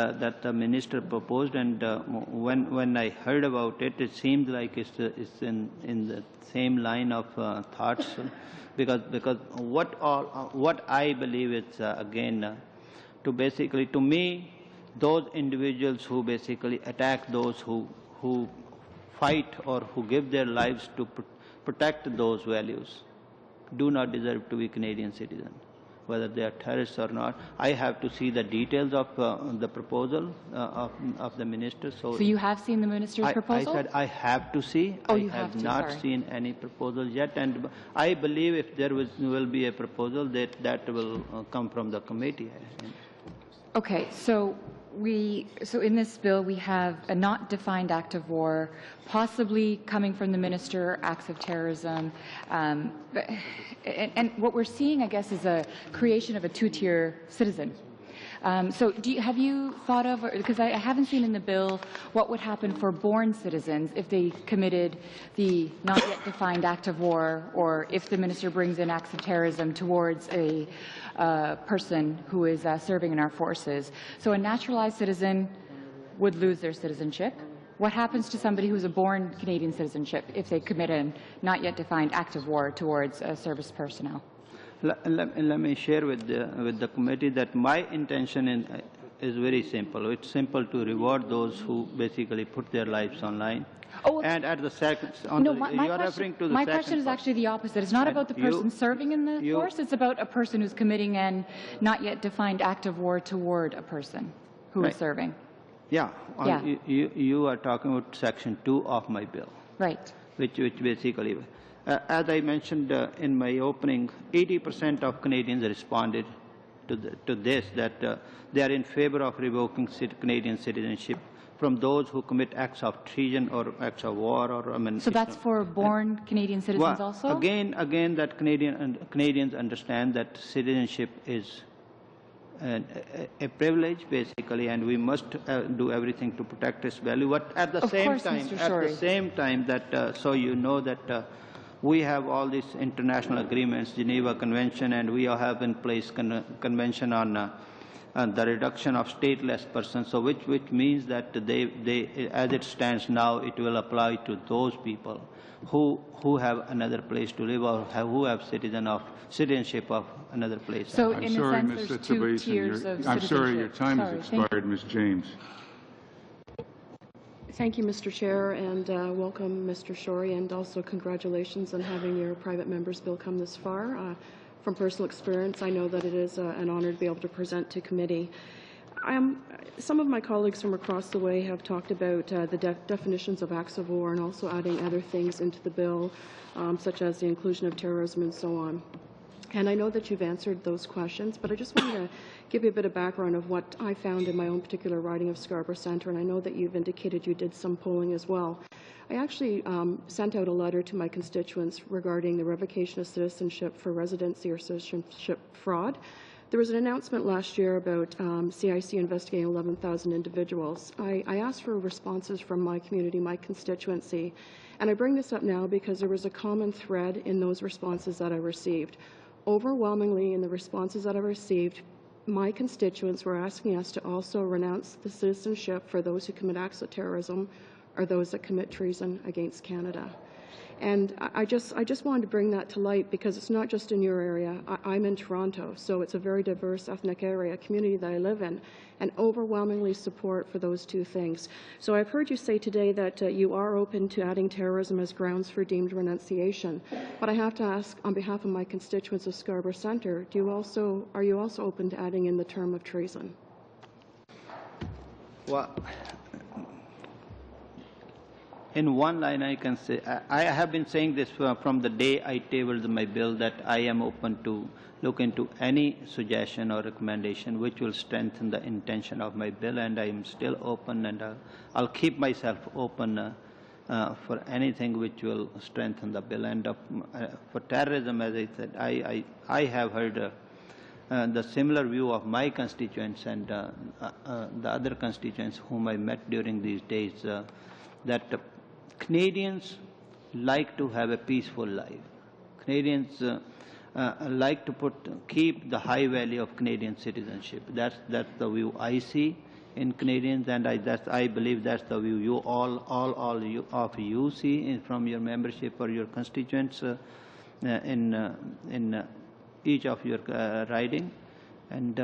the minister proposed, and when I heard about it, it seemed like it's in the same line of thoughts, because what I believe is again to me, those individuals who basically attack those who fight or who give their lives to protect those values do not deserve to be Canadian citizens, whether they are terrorists or not. I have to see the details of the proposal of the minister. So you have seen the minister's proposal? I said I have to see. Oh, I have not seen any proposal yet, and I believe if there will be a proposal, that will come from the committee. Okay, so in this bill we have a not defined act of war, possibly coming from the minister, acts of terrorism, and what we're seeing, I guess, is a creation of a two-tier citizen. So have you thought of, because I haven't seen in the bill what would happen for born citizens if they committed the not yet defined act of war, or if the minister brings in acts of terrorism towards a person who is serving in our forces. So a naturalized citizen would lose their citizenship. What happens to somebody who's a born Canadian citizenship if they commit a not yet defined act of war towards service personnel? Let me share with the committee that my intention is very simple. It's simple to reward those who basically put their lives online. Oh, and at the second, my question is actually the opposite. It's not about the person serving in the force. It's about a person who's committing an not yet defined act of war toward a person who is serving. Yeah. You are talking about Section 2 of my bill. Right. Which basically, as I mentioned in my opening, 80% of Canadians responded to this, that they are in favor of revoking Canadian citizenship from those who commit acts of treason or acts of war. So that's for born Canadian citizens also? Again, that Canadians understand that citizenship is a privilege, basically, and we must do everything to protect its value. But at the same time, that so you know that we have all these international agreements, Geneva Convention, and we have in place Convention on the reduction of stateless persons. So which means that they, as it stands now, it will apply to those people who have another place to live or who have citizenship of another place. So in a sense, there's two tiers of citizenship. I'm sorry, your time has expired, Ms. James. Thank you, Mr. Chair, and welcome, Mr. Shorey, and also congratulations on having your private member's bill come this far. From personal experience, I know that it is an honor to be able to present to committee. Some of my colleagues from across the way have talked about the definitions of acts of war and also adding other things into the bill, such as the inclusion of terrorism and so on. And I know that you've answered those questions, but I just wanted to give you a bit of background of what I found in my own particular riding of Scarborough Centre, and I know that you've indicated you did some polling as well. I actually sent out a letter to my constituents regarding the revocation of citizenship for residency or citizenship fraud. There was an announcement last year about CIC investigating 11,000 individuals. I asked for responses from my community, my constituency, and I bring this up now because there was a common thread in those responses that I received. Overwhelmingly, in the responses that I received, my constituents were asking us to also renounce the citizenship for those who commit acts of terrorism or those that commit treason against Canada. And I just wanted to bring that to light because it's not just in your area. I'm in Toronto, so it's a very diverse ethnic area, community that I live in, and overwhelmingly support for those two things. So I've heard you say today that you are open to adding terrorism as grounds for deemed renunciation, but I have to ask on behalf of my constituents of Scarborough Centre, are you also open to adding in the term of treason? Well, in one line, I can say, I have been saying this from the day I tabled my bill, that I am open to look into any suggestion or recommendation which will strengthen the intention of my bill, and I am still open, and I'll keep myself open for anything which will strengthen the bill. And for terrorism, as I said, I have heard the similar view of my constituents and the other constituents whom I met during these days, that Canadians like to have a peaceful life. Canadians like to keep the high value of Canadian citizenship. That's the view I see in Canadians, and I believe that's the view you of you see from your membership or your constituents in each of your riding. And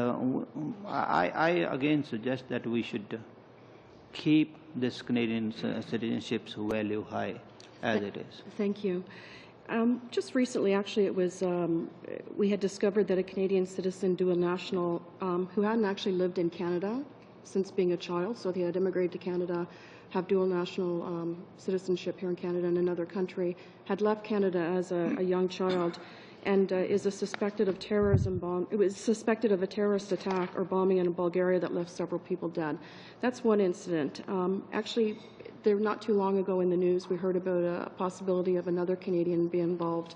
I again suggest that we should keep this Canadian citizenship's value high as it is. Thank you. Just recently, actually, it was we had discovered that a Canadian citizen, dual national, who hadn't actually lived in Canada since being a child, so he had immigrated to Canada, have dual national citizenship here in Canada and another country, had left Canada as a young child, and is suspected of terrorism It was suspected of a terrorist attack or bombing in Bulgaria that left several people dead. That's one incident. Actually, not too long ago in the news, we heard about a possibility of another Canadian being involved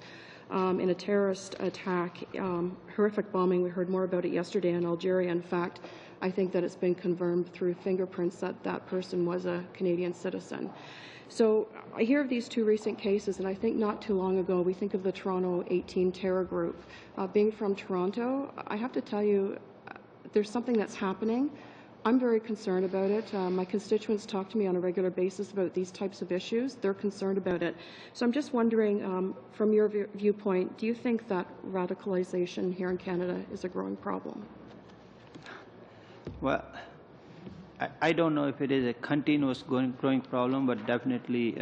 in a terrorist attack, horrific bombing. We heard more about it yesterday in Algeria. In fact, I think that it's been confirmed through fingerprints that that person was a Canadian citizen. So I hear of these two recent cases, and I think not too long ago, we think of the Toronto 18 terror group. Being from Toronto, I have to tell you, there's something that's happening. I'm very concerned about it. My constituents talk to me on a regular basis about these types of issues. They're concerned about it. So I'm just wondering, from your viewpoint, do you think that radicalization here in Canada is a growing problem? Well, I don't know if it is a continuous growing problem, but definitely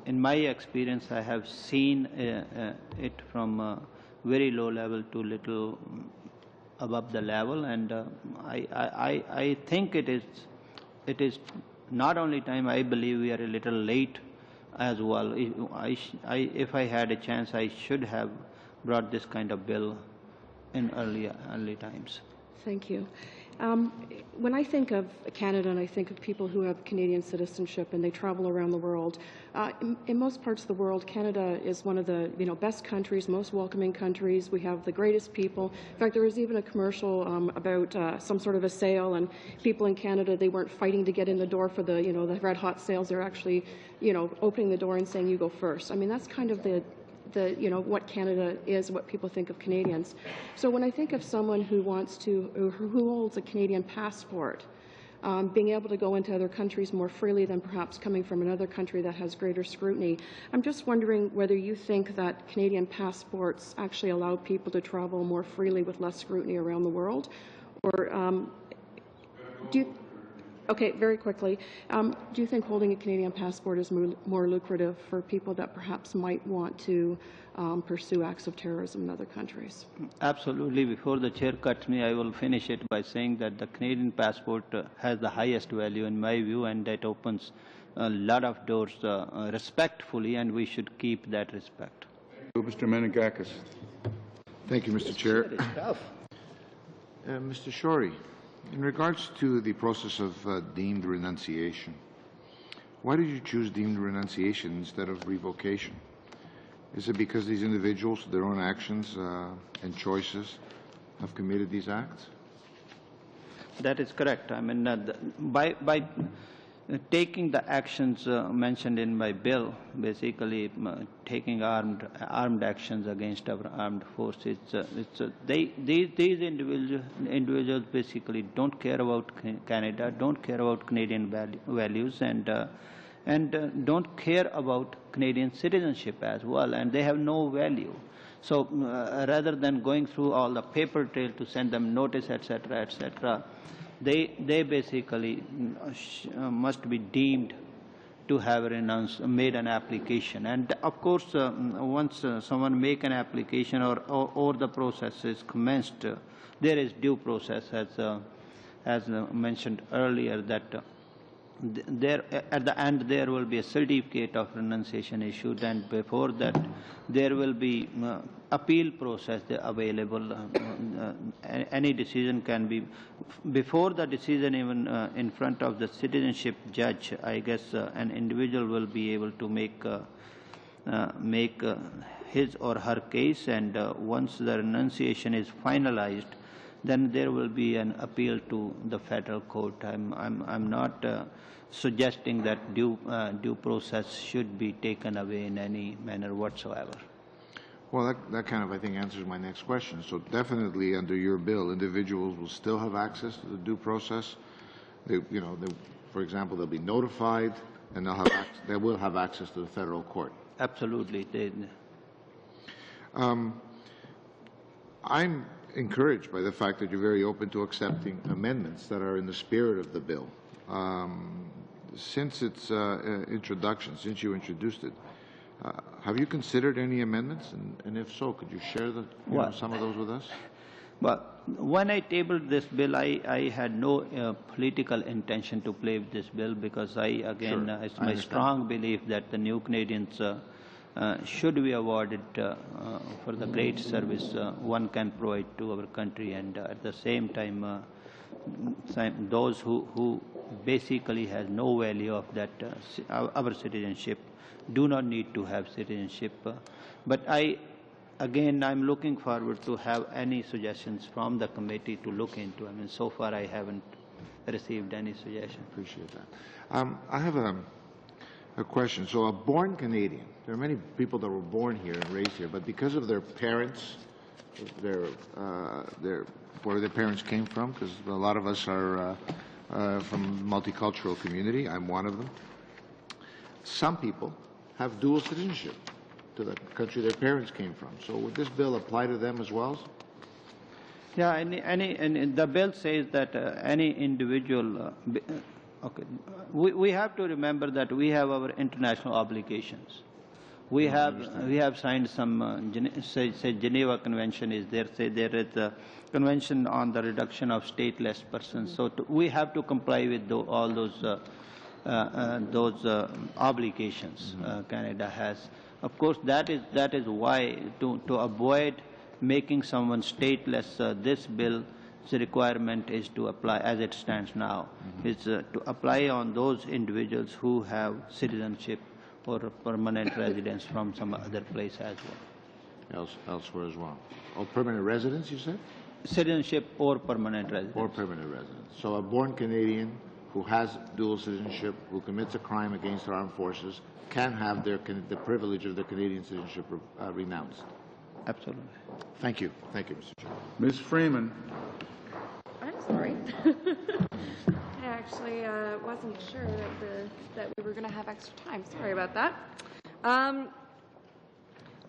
in my experience, I have seen it from very low level to little above the level, and I think it is not only time. I believe we are a little late as well. If I had a chance, I should have brought this kind of bill in early times. Thank you. When I think of Canada and I think of people who have Canadian citizenship and they travel around the world, in most parts of the world, Canada is one of the best countries, most welcoming countries. We have the greatest people. In fact, there was even a commercial about some sort of a sale, and people in Canada, they weren't fighting to get in the door for the the red hot sales. They're actually opening the door and saying, "You go first." I mean, that's kind of the what Canada is, what people think of Canadians. So when I think of someone who who holds a Canadian passport, being able to go into other countries more freely than perhaps coming from another country that has greater scrutiny, I'm just wondering whether you think that Canadian passports actually allow people to travel more freely with less scrutiny around the world, or do you... Okay, very quickly, do you think holding a Canadian passport is more lucrative for people that perhaps might want to pursue acts of terrorism in other countries? Absolutely. Before the chair cuts me, I will finish it by saying that the Canadian passport has the highest value in my view, and that opens a lot of doors respectfully, and we should keep that respect. Mr. Menegakis. Thank you, Mr. Chair. Mr. Shorey, in regards to the process of deemed renunciation, why did you choose deemed renunciation instead of revocation? Is it because these individuals, their own actions and choices, have committed these acts? That is correct. I mean, by taking the actions mentioned in my bill, basically taking armed actions against our armed forces, these individuals basically don't care about Canada, don't care about Canadian values, and don't care about Canadian citizenship as well, and they have no value. So rather than going through all the paper trail to send them notice, etc., etc., they basically must be deemed to have made an application. And of course, once someone make an application or the process is commenced, there is due process, as mentioned earlier, that there at the end there will be a certificate of renunciation issued, and before that there will be appeal process available. Any decision can be before the decision even in front of the citizenship judge. I guess an individual will be able to make his or her case, and once the renunciation is finalized, then there will be an appeal to the federal court. I'm not suggesting that due process should be taken away in any manner whatsoever. Well, that kind of, I think, answers my next question. So definitely under your bill, individuals will still have access to the due process. For example, they'll be notified, and they will have access to the federal court. Absolutely. I'm encouraged by the fact that you're very open to accepting amendments that are in the spirit of the bill. Since its introduction, since you introduced it, have you considered any amendments? And if so, could you share some of those with us? Well, when I tabled this bill, I had no political intention to play with this bill, because it's my strong belief that the new Canadians should be awarded for the great service one can provide to our country, and at the same time those who basically has no value of that our citizenship do not need to have citizenship. But I'm looking forward to have any suggestions from the committee to look into. I mean, so far I haven't received any suggestion. Appreciate that. I have a question. So a born Canadian, there are many people that were born here and raised here, but because of their parents, where their parents came from, because a lot of us are from multicultural community, I'm one of them. Some people have dual citizenship to the country their parents came from. So would this bill apply to them as well? Yeah, and the bill says that any individual. Okay, we have to remember that we have our international obligations. We have signed some say Geneva Convention is there. Say there is a Convention on the Reduction of Stateless Persons. So we have to comply with all those obligations Canada has. Of course, that is why to avoid making someone stateless, this bill's requirement is to apply, as it stands now, is to apply on those individuals who have citizenship or permanent residence from some other place as well. Elsewhere as well. Or permanent residence, you said? Citizenship or permanent residence. Or permanent residence. So a born Canadian who has dual citizenship, who commits a crime against our armed forces, can have the privilege of their Canadian citizenship renounced. Absolutely. Thank you. Thank you, Mr. Chair. Ms. Freeman. I'm sorry. I actually wasn't sure that we were going to have extra time. Sorry about that. I'm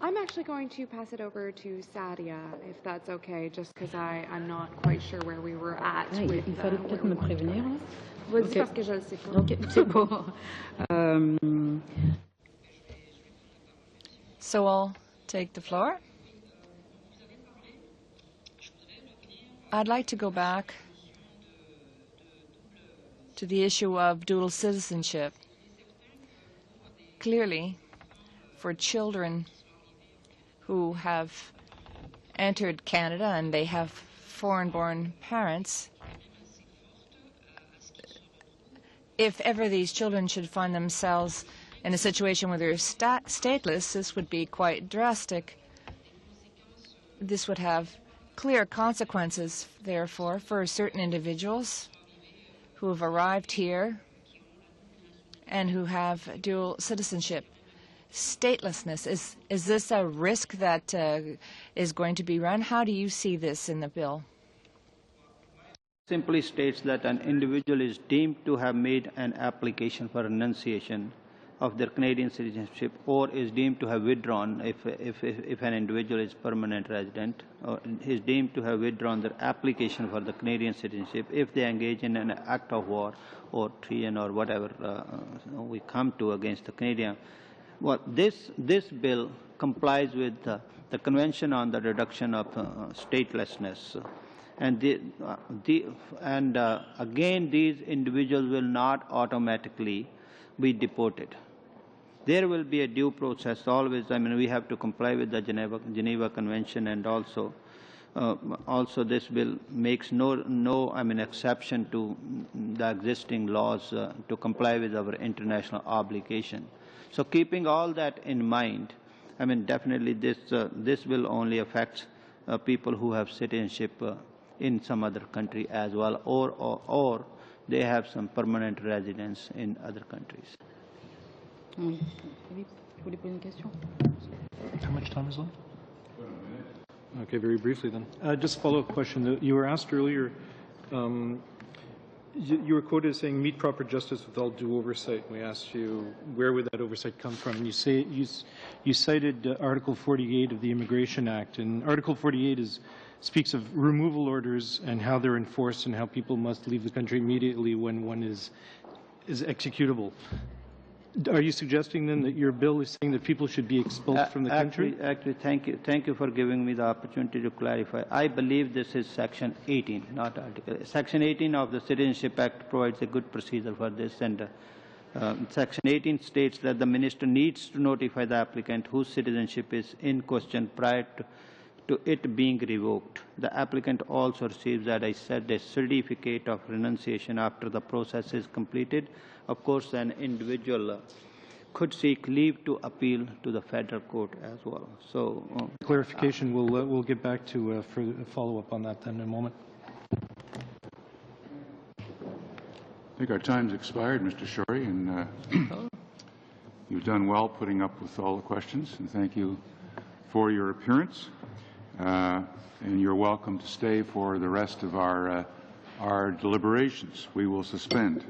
actually going to pass it over to Sadia, if that's okay, just because I'm not quite sure where we were at. Il fallait peut-être me prévenir. Vas-y, parce que je le sais pas. Ok, c'est bon. So I'll take the floor. I'd like to go back to the issue of dual citizenship. Clearly, for children who have entered Canada and they have foreign-born parents, if ever these children should find themselves in a situation where they're stateless, this would be quite drastic. This would have clear consequences, therefore, for certain individuals who have arrived here and who have dual citizenship. Statelessness, is this a risk that is going to be run? How do you see this in the bill? Simply states that an individual is deemed to have made an application for renunciation of their Canadian citizenship, or is deemed to have withdrawn if an individual is permanent resident, or is deemed to have withdrawn their application for the Canadian citizenship if they engage in an act of war or treason or whatever we come to against the Canadian. Well, this bill complies with the Convention on the Reduction of Statelessness. and again, these individuals will not automatically be deported. There will be a due process always. I mean, we have to comply with the Geneva Convention, and also this bill makes no exception to the existing laws to comply with our international obligation. So keeping all that in mind, I mean, definitely this will only affect people who have citizenship in some other country as well, or they have some permanent residence in other countries. How much time is left? Okay, very briefly then. Just a follow-up question. You were asked earlier, you were quoted as saying, meet proper justice with all due oversight. We asked you, where would that oversight come from? And you cited Article 48 of the Immigration Act. And Article 48 speaks of removal orders and how they're enforced and how people must leave the country immediately when one is executable. Are you suggesting then that your bill is saying that people should be expelled from the country? Actually, thank you for giving me the opportunity to clarify. I believe this is Section 18, not Article. Section 18 of the Citizenship Act provides a good procedure for this, and Section 18 states that the minister needs to notify the applicant whose citizenship is in question prior to it being revoked. The applicant also receives, as I said, a certificate of renunciation after the process is completed. Of course, an individual could seek leave to appeal to the federal court as well. So, clarification. We'll get back to for a follow-up on that then in a moment. I think our time's expired, Mr. Shorey, and you've done well putting up with all the questions, and thank you for your appearance. And you're welcome to stay for the rest of our deliberations. We will suspend.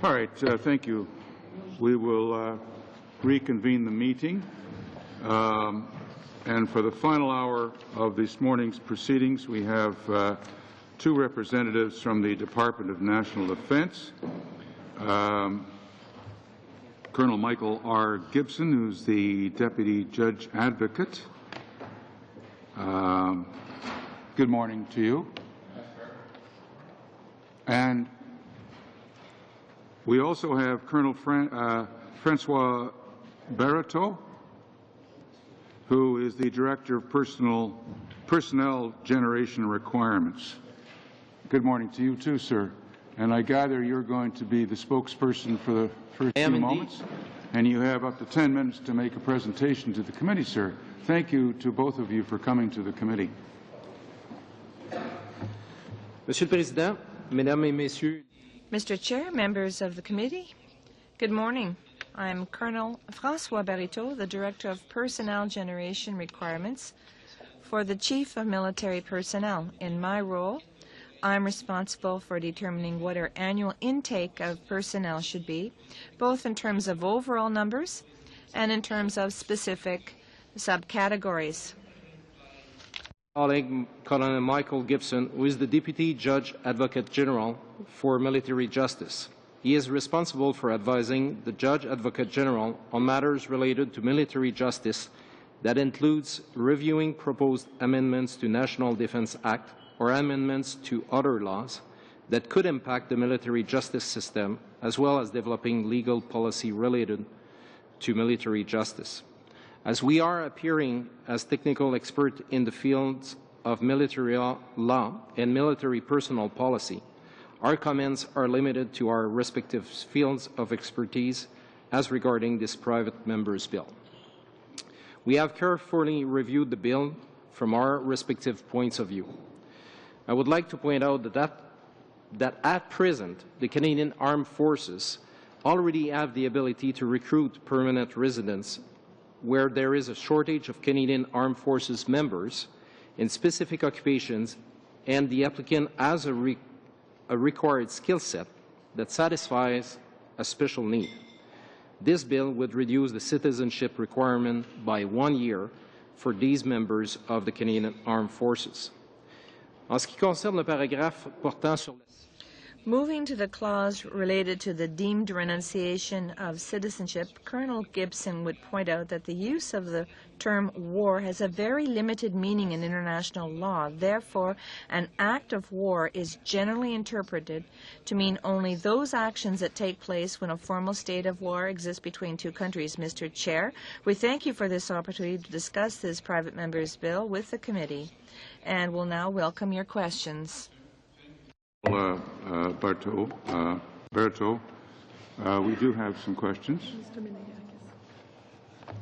All right, thank you. We will reconvene the meeting. And for the final hour of this morning's proceedings, we have two representatives from the Department of National Defense. Colonel Michael R. Gibson, who's the Deputy Judge Advocate. Good morning to you. And we also have Colonel Francois Barreto, who is the Director of Personnel Generation Requirements. Good morning to you too, sir. And I gather you're going to be the spokesperson for the first few moments. And you have up to 10 minutes to make a presentation to the committee, sir. Thank you to both of you for coming to the committee. Monsieur le Président, Mesdames et Messieurs. Mr. Chair, members of the committee, good morning. I'm Colonel Francois Barreto, the Director of Personnel Generation Requirements for the Chief of Military Personnel. In my role, I'm responsible for determining what our annual intake of personnel should be, both in terms of overall numbers and in terms of specific subcategories. Colleague Colonel Michael Gibson, who is the Deputy Judge Advocate General for Military Justice. He is responsible for advising the Judge Advocate General on matters related to military justice that includes reviewing proposed amendments to National Defense Act or amendments to other laws that could impact the military justice system, as well as developing legal policy related to military justice. As we are appearing as technical experts in the fields of military law and military personnel policy, our comments are limited to our respective fields of expertise as regarding this private member's bill. We have carefully reviewed the bill from our respective points of view. I would like to point out that at present, the Canadian Armed Forces already have the ability to recruit permanent residents where there is a shortage of Canadian Armed Forces members in specific occupations, and the applicant has a required skill set that satisfies a special need. This bill would reduce the citizenship requirement by 1 year for these members of the Canadian Armed Forces. En ce qui concerne le paragraphe portant sur Moving to the clause related to the deemed renunciation of citizenship, Colonel Gibson would point out that the use of the term war has a very limited meaning in international law. Therefore, an act of war is generally interpreted to mean only those actions that take place when a formal state of war exists between two countries. Mr. Chair, we thank you for this opportunity to discuss this private member's bill with the committee, and will now welcome your questions. Barreto, we do have some questions. Mr. Menegakis.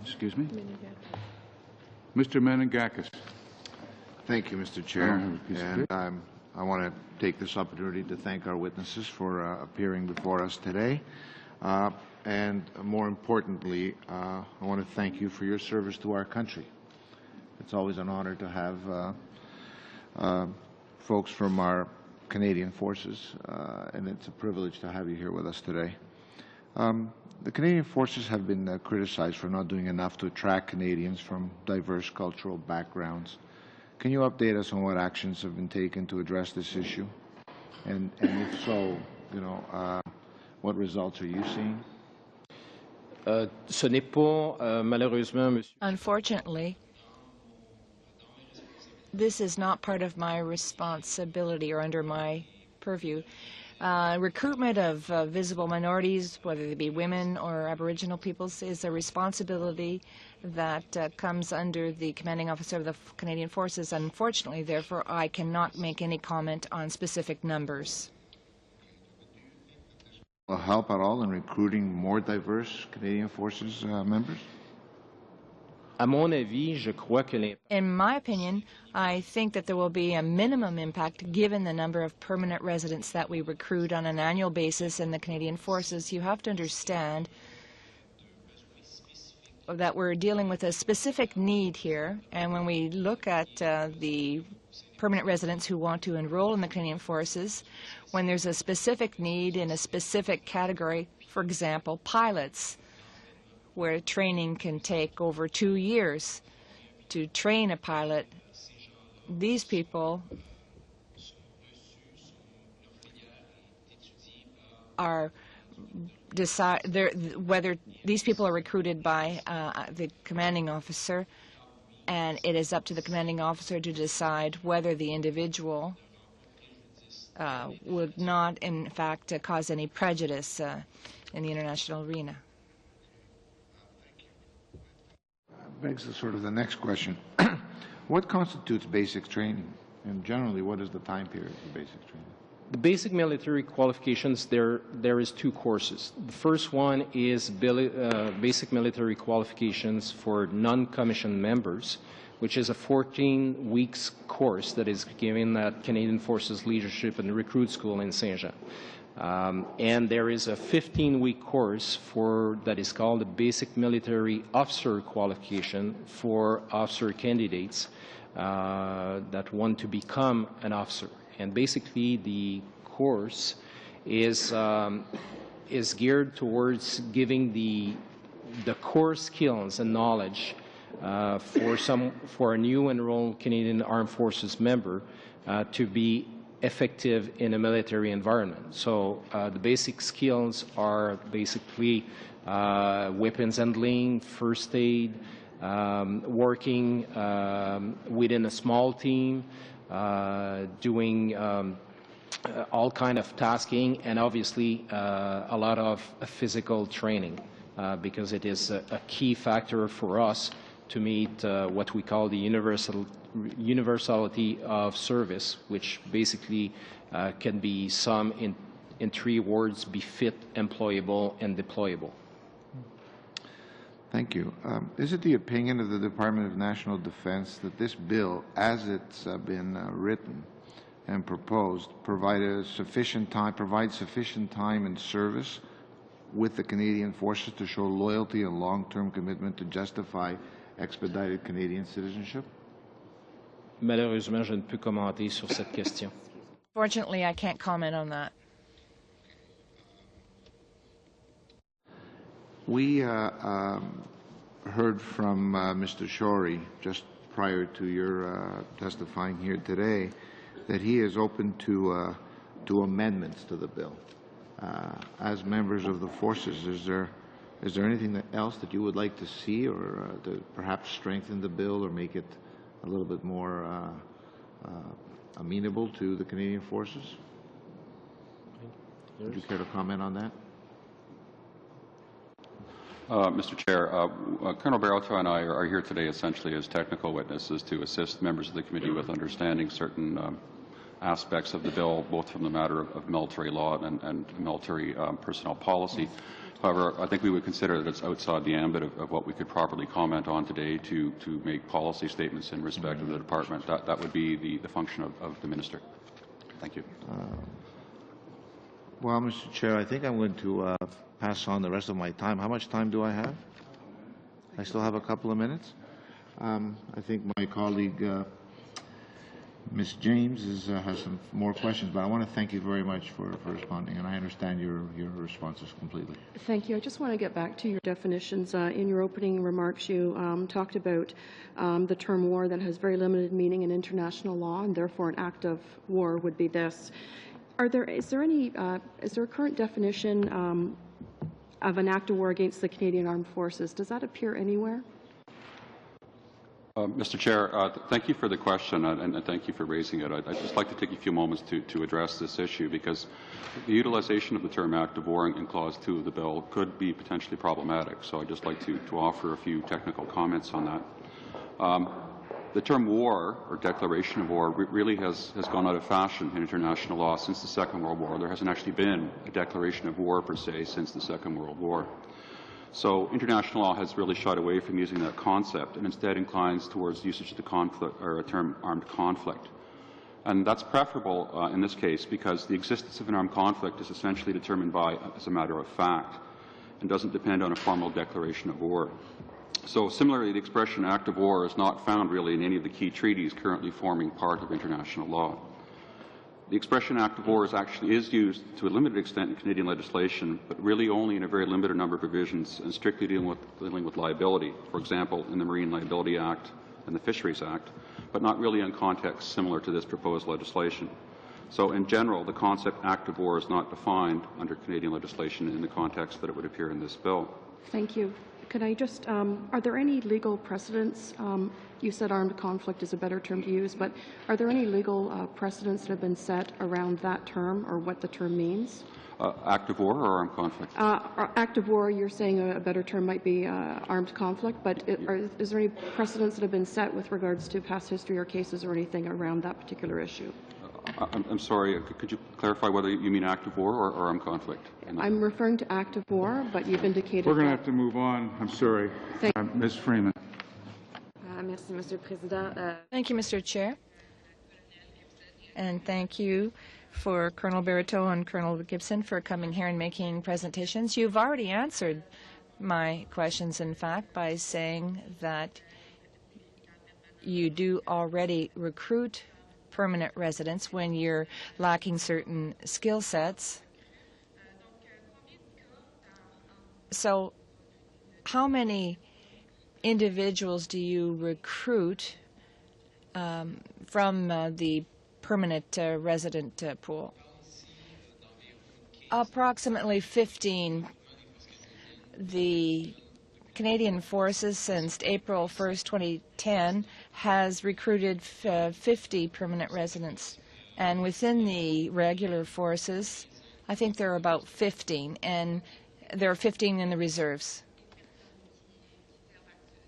Excuse me? Mr. Menegakis. Thank you, Mr. Chair. And I want to take this opportunity to thank our witnesses for appearing before us today. And more importantly, I want to thank you for your service to our country. It's always an honor to have folks from our Canadian Forces, and it's a privilege to have you here with us today. The Canadian Forces have been criticized for not doing enough to attract Canadians from diverse cultural backgrounds. Can you update us on what actions have been taken to address this issue? And if so, you know, what results are you seeing? Ce n'est pas, malheureusement, monsieur. Unfortunately, this is not part of my responsibility or under my purview. Recruitment of visible minorities, whether they be women or Aboriginal peoples, is a responsibility that comes under the commanding officer of the Canadian Forces. Unfortunately, therefore, I cannot make any comment on specific numbers. Will help at all in recruiting more diverse Canadian Forces members? À mon avis, je crois que In my opinion, I think that there will be a minimum impact given the number of permanent residents that we recruit on an annual basis in the Canadian Forces. You have to understand that we're dealing with a specific need here, and when we look at the permanent residents who want to enroll in the Canadian Forces, when there's a specific need in a specific category, for example, pilots, where training can take over 2 years to train a pilot, these people are decide whether these people are recruited by the commanding officer, and it is up to the commanding officer to decide whether the individual would not, in fact, cause any prejudice in the international arena. Begs the next question. What constitutes basic training? And generally, what is the time period for basic training? The basic military qualifications, there is 2 courses. The first one is basic military qualifications for non-commissioned members, which is a 14 weeks course that is given at Canadian Forces Leadership and Recruit School in Saint-Jean. And there is a 15-week course that is called the Basic Military Officer Qualification for officer candidates that want to become an officer. And basically, the course is geared towards giving the core skills and knowledge for a new enrolled Canadian Armed Forces member to be effective in a military environment. So the basic skills are basically weapons handling, first aid, working within a small team, doing all kind of tasking, and obviously a lot of physical training, because it is a key factor for us to meet what we call the universality of service, which basically can be summed in 3 words: be fit, employable, and deployable. Thank you. Is it the opinion of the Department of National Defense that this bill, as it's been written and proposed, provides sufficient time in service with the Canadian Forces to show loyalty and long-term commitment to justify expedited Canadian citizenship? Malheureusement, je ne peux commenter sur cette question. Fortunately, I can't comment on that. We heard from Mr. Shorey just prior to your testifying here today that he is open to amendments to the bill. As members of the forces, is there anything else that you would like to see, or to perhaps strengthen the bill or make it a little bit more amenable to the Canadian forces? Would you care to comment on that? Mr. Chair, Colonel Barrelto and I are here today essentially as technical witnesses to assist members of the committee with understanding certain aspects of the bill, both from the matter of military law and military personnel policy. However, I think we would consider that it's outside the ambit of what we could properly comment on today to make policy statements in respect of the department. That would be the function of the minister. Thank you. Well, Mr. Chair, I think I'm going to pass on the rest of my time. How much time do I have? I still have a couple of minutes. I think my colleague, Ms. James, has some more questions, but I want to thank you very much for responding, and I understand your responses completely. Thank you. I just want to get back to your definitions. In your opening remarks, you talked about the term war that has very limited meaning in international law, and therefore an act of war would be this. Is there a current definition of an act of war against the Canadian Armed Forces? Does that appear anywhere? Mr. Chair, thank you for the question, and thank you for raising it. I'd just like to take a few moments to address this issue, because the utilization of the term act of war in Clause 2 of the bill could be potentially problematic. So I'd just like to offer a few technical comments on that. The term war, or declaration of war, really has gone out of fashion in international law since the Second World War. There hasn't actually been a declaration of war, per se, since the Second World War. So international law has really shied away from using that concept and instead inclines towards usage of the conflict, or a term armed conflict. And that's preferable in this case because the existence of an armed conflict is essentially determined by, as a matter of fact, and doesn't depend on a formal declaration of war. So similarly, the expression act of war is not found really in any of the key treaties currently forming part of international law. The expression act of war is used to a limited extent in Canadian legislation, but really only in a very limited number of provisions and strictly dealing with liability. For example, in the Marine Liability Act and the Fisheries Act, but not really in context similar to this proposed legislation. So in general, the concept active war is not defined under Canadian legislation in the context that it would appear in this bill. Thank you. Could I just, are there any legal precedents? You said armed conflict is a better term to use, but are there any legal precedents that have been set around that term or what the term means? Active war or armed conflict? Active war, you're saying a better term might be armed conflict, but is there any precedents that have been set with regards to past history or cases or anything around that particular issue? I'm sorry, could you clarify whether you mean active war or armed conflict? I'm referring to active war, but you've indicated we're going to have to move on. I'm sorry. Ms. Freeman. Thank you, Mr. Chair. And thank you for Colonel Barreto and Colonel Gibson for coming here and making presentations. You've already answered my questions, in fact, by saying that you do already recruit permanent residents when you're lacking certain skill sets. So how many individuals do you recruit from the permanent resident pool? Approximately 15. The Canadian Forces since April 1st, 2010 has recruited 50 permanent residents. And within the regular forces, I think there are about 15, and there are 15 in the reserves.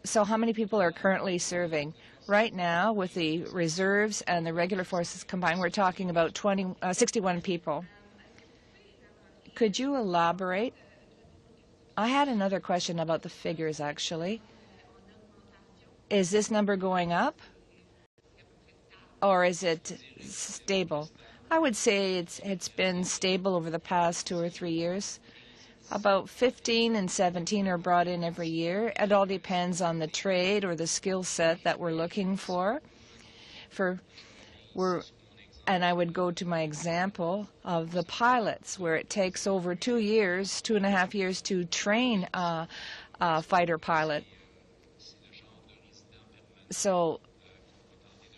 So how many people are currently serving? Right now, with the reserves and the regular forces combined, we're talking about 61 people. Could you elaborate? I had another question about the figures, actually. Is this number going up, or is it stable? I would say it's been stable over the past 2 or 3 years. About 15 and 17 are brought in every year. It all depends on the trade or the skill set that we're looking for. And I would go to my example of the pilots, where it takes over 2 years, 2.5 years to train a fighter pilot. So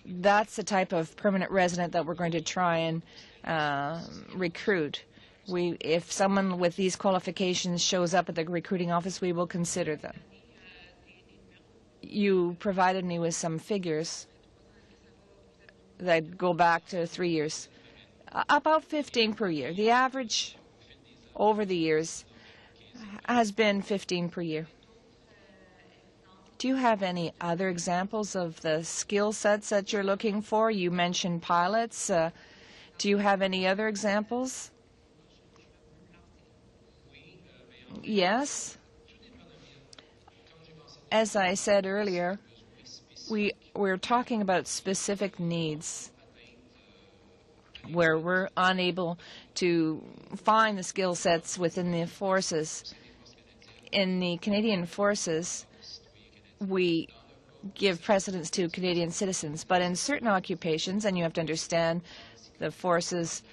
that's the type of permanent resident that we're going to try and recruit. If someone with these qualifications shows up at the recruiting office, we will consider them. You provided me with some figures that go back to 3 years. About 15 per year. The average over the years has been 15 per year. Do you have any other examples of the skill sets that you're looking for? You mentioned pilots. Do you have any other examples? Yes. As I said earlier, we're talking about specific needs where we're unable to find the skill sets within the forces. In the Canadian Forces, we give precedence to Canadian citizens, but in certain occupations, and you have to understand the forces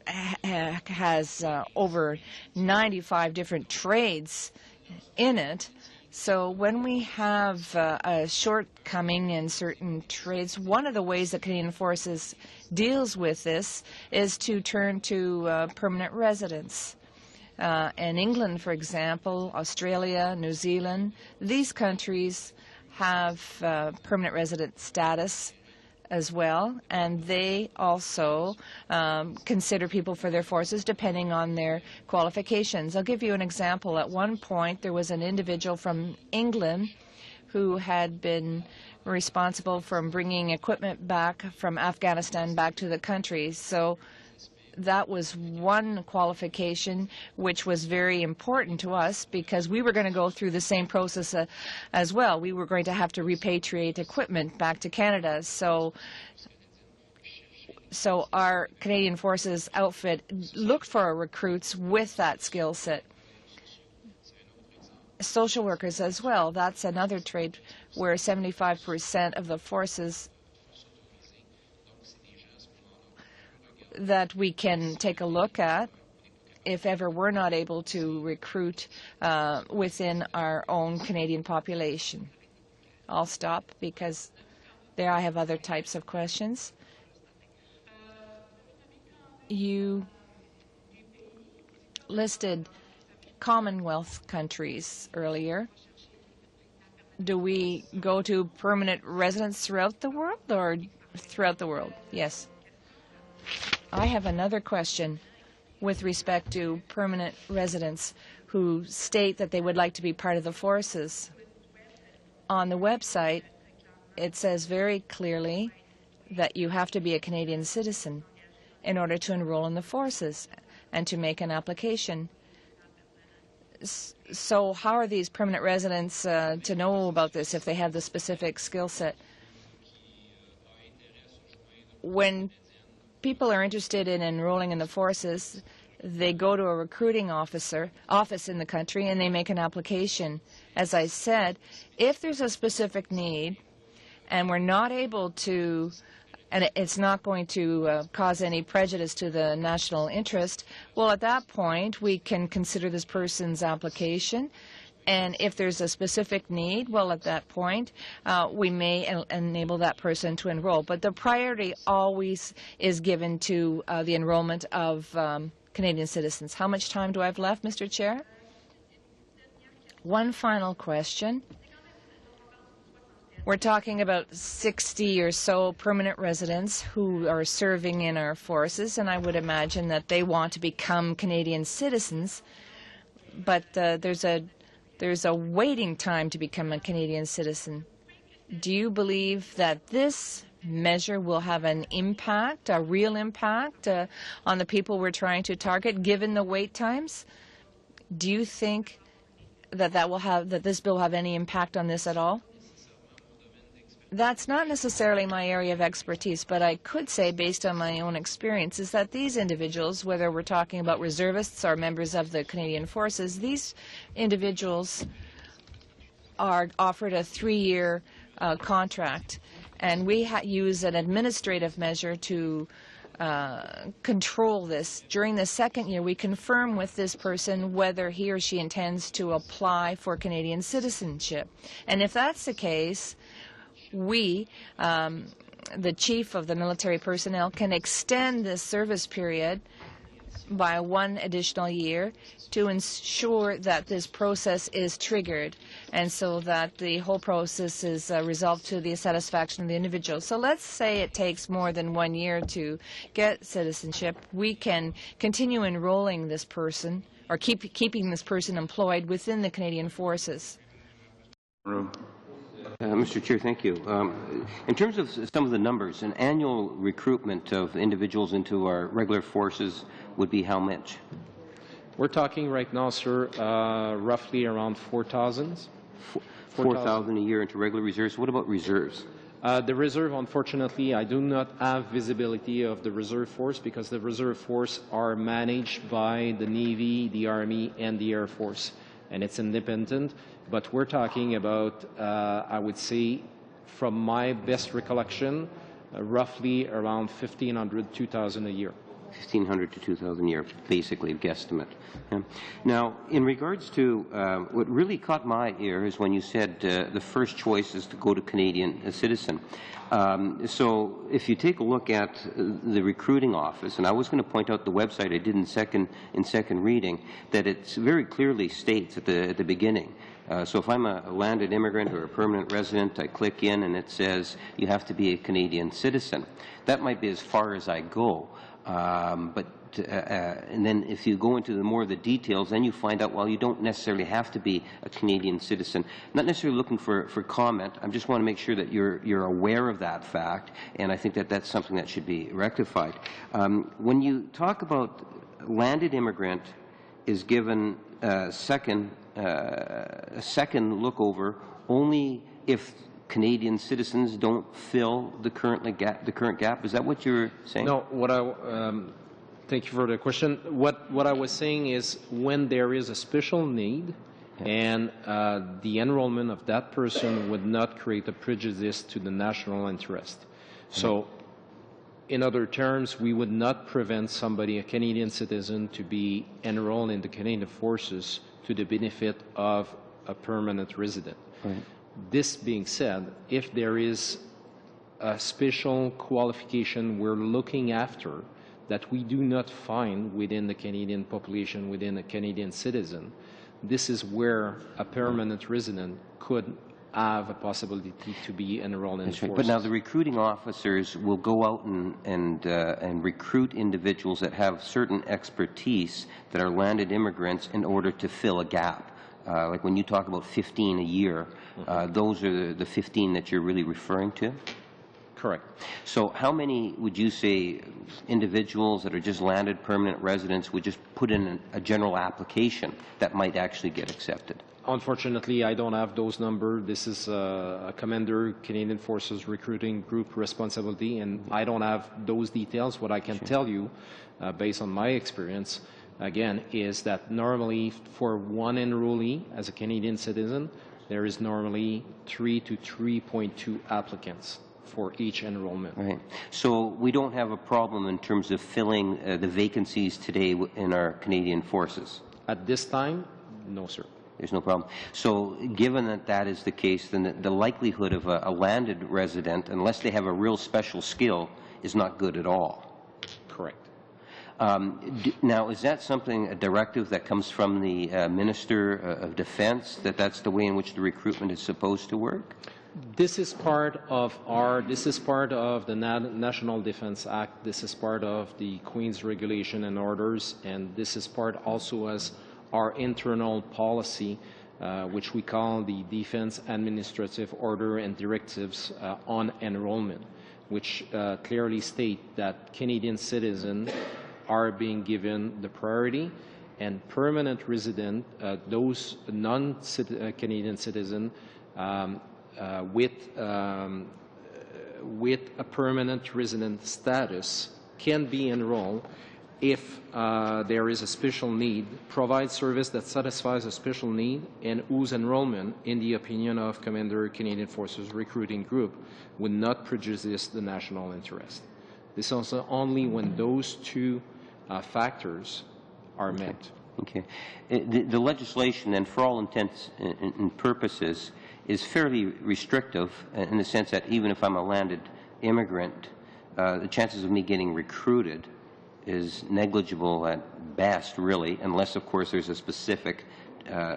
has over 95 different trades in it. So when we have a shortcoming in certain trades, one of the ways that Canadian Forces deals with this is to turn to permanent residents. In England, for example, Australia, New Zealand, these countries have permanent resident status as well, and they also consider people for their forces depending on their qualifications. I'll give you an example. At one point, there was an individual from England who had been responsible for bringing equipment back from Afghanistan back to the country. So that was one qualification which was very important to us because we were going to go through the same process as well. We were going to have to repatriate equipment back to Canada. So our Canadian Forces outfit looked for recruits with that skill set. Social workers as well. That's another trade where 75% of the forces that we can take a look at if ever we're not able to recruit within our own Canadian population. I'll stop because there I have other types of questions. you listed Commonwealth countries earlier. Do we go to permanent residents throughout the world or throughout the world? Yes. I have another question with respect to permanent residents who state that they would like to be part of the forces. On the website, it says very clearly that you have to be a Canadian citizen in order to enroll in the forces and to make an application. So how are these permanent residents to know about this if they have the specific skill set? When people are interested in enrolling in the forces, they go to a recruiting office in the country and they make an application. As I said, if there's a specific need and we're not able to, and it's not going to cause any prejudice to the national interest, well, at that point, we can consider this person's application. And if there's a specific need, well, at that point, we may enable that person to enroll. But the priority always is given to the enrollment of Canadian citizens. How much time do I have left, Mr. Chair? One final question. We're talking about 60 or so permanent residents who are serving in our forces, and I would imagine that they want to become Canadian citizens, but there's a waiting time to become a Canadian citizen. Do you believe that this measure will have an impact, a real impact, on the people we're trying to target, given the wait times? Do you think that this bill will have any impact on this at all? That's not necessarily my area of expertise, but I could say, based on my own experience, is that these individuals, whether we're talking about reservists or members of the Canadian Forces, these individuals are offered a 3-year contract, and we use an administrative measure to control this. During the second year, we confirm with this person whether he or she intends to apply for Canadian citizenship. And if that's the case, we, the chief of the military personnel, can extend this service period by 1 additional year to ensure that this process is triggered and so that the whole process is resolved to the satisfaction of the individual. So let's say it takes more than 1 year to get citizenship. We can continue enrolling this person or keeping this person employed within the Canadian Forces. Mr. Chair, thank you. In terms of some of the numbers, an annual recruitment of individuals into our regular forces would be how much? We're talking right now, sir, roughly around 4,000. 4,000 a year into regular reserves. What about reserves? The reserve, unfortunately, I do not have visibility of the reserve force because the reserve force are managed by the Navy, the Army, and the Air Force, and it's independent. But we're talking about, I would say, from my best recollection, roughly around 1,500, 2,000 a year. 1,500 to 2,000 a year, basically, guesstimate. Yeah. Now, in regards to what really caught my ear is when you said the first choice is to go to Canadian citizen. So if you take a look at the recruiting office, and I was going to point out the website I did in second reading, that it very clearly states at the beginning. So if I'm a landed immigrant or a permanent resident, I click in and it says you have to be a Canadian citizen. That might be as far as I go. And then if you go into more of the details, then you find out, well, you don't necessarily have to be a Canadian citizen. Not necessarily looking for comment. I just want to make sure that you're aware of that fact, and I think that that's something that should be rectified. When you talk about landed immigrant is given a second look over only if Canadian citizens don't fill the current gap. Is that what you're saying? No. Thank you for the question. What I was saying is when there is a special need, and the enrollment of that person would not create a prejudice to the national interest. So, in other terms, we would not prevent somebody, a Canadian citizen, to be enrolled in the Canadian Forces to the benefit of a permanent resident. Right. This being said, if there is a special qualification we're looking after, that we do not find within the Canadian population, within a Canadian citizen, this is where a permanent resident could have a possibility to be enrolled in forces. But now the recruiting officers will go out and recruit individuals that have certain expertise that are landed immigrants in order to fill a gap. Like when you talk about 15 a year, those are the 15 that you're really referring to? Correct. So how many would you say individuals that are just landed permanent residents would just put in a general application that might actually get accepted? Unfortunately, I don't have those numbers. This is a Commander Canadian Forces recruiting group responsibility, and I don't have those details. What I can tell you, based on my experience, again, is that normally for one enrollee as a Canadian citizen, there is normally 3 to 3.2 applicants for each enrollment. Right. So we don't have a problem in terms of filling the vacancies today in our Canadian forces? At this time, no, sir. There's no problem. So given that that is the case, then the likelihood of a landed resident, unless they have a real special skill, is not good at all. Correct. Now, is that something, a directive that comes from the Minister of Defense, that that's the way in which the recruitment is supposed to work? This is part of the National Defense Act. This is part of the Queen's Regulation and Orders, and this is part also as our internal policy, which we call the Defense Administrative Order and Directives on Enrollment, which clearly state that Canadian citizens are being given the priority, and permanent resident, those non-Canadian citizens with a permanent resident status can be enrolled if there is a special need, provide service that satisfies a special need, and whose enrollment, in the opinion of Commander Canadian Forces Recruiting Group, would not prejudice the national interest. This is also only when those two factors are met. Okay. The legislation, then, for all intents and purposes, is fairly restrictive in the sense that even if I'm a landed immigrant, the chances of me getting recruited is negligible at best, really, unless, of course, there's a specific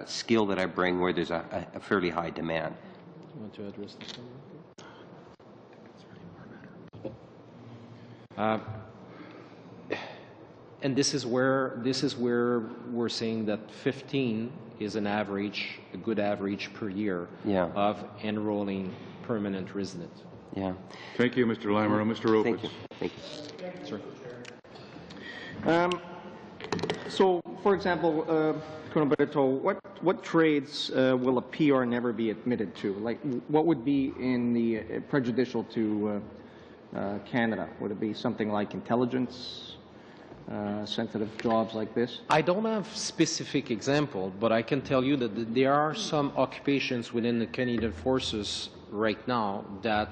skill that I bring where there's a fairly high demand. Do you want to address this one? And this is where we're saying that 15 is an average, a good average per year of enrolling permanent residents. Yeah. Thank you, Mr. Lamoureux. Mr. Ropers. Thank you. Sir. So, for example, Colonel Barreto, what trades will a PR never be admitted to? Like, what would be in the prejudicial to Canada? Would it be something like intelligence, sensitive jobs like this? I don't have specific example, but I can tell you that there are some occupations within the Canadian Forces right now that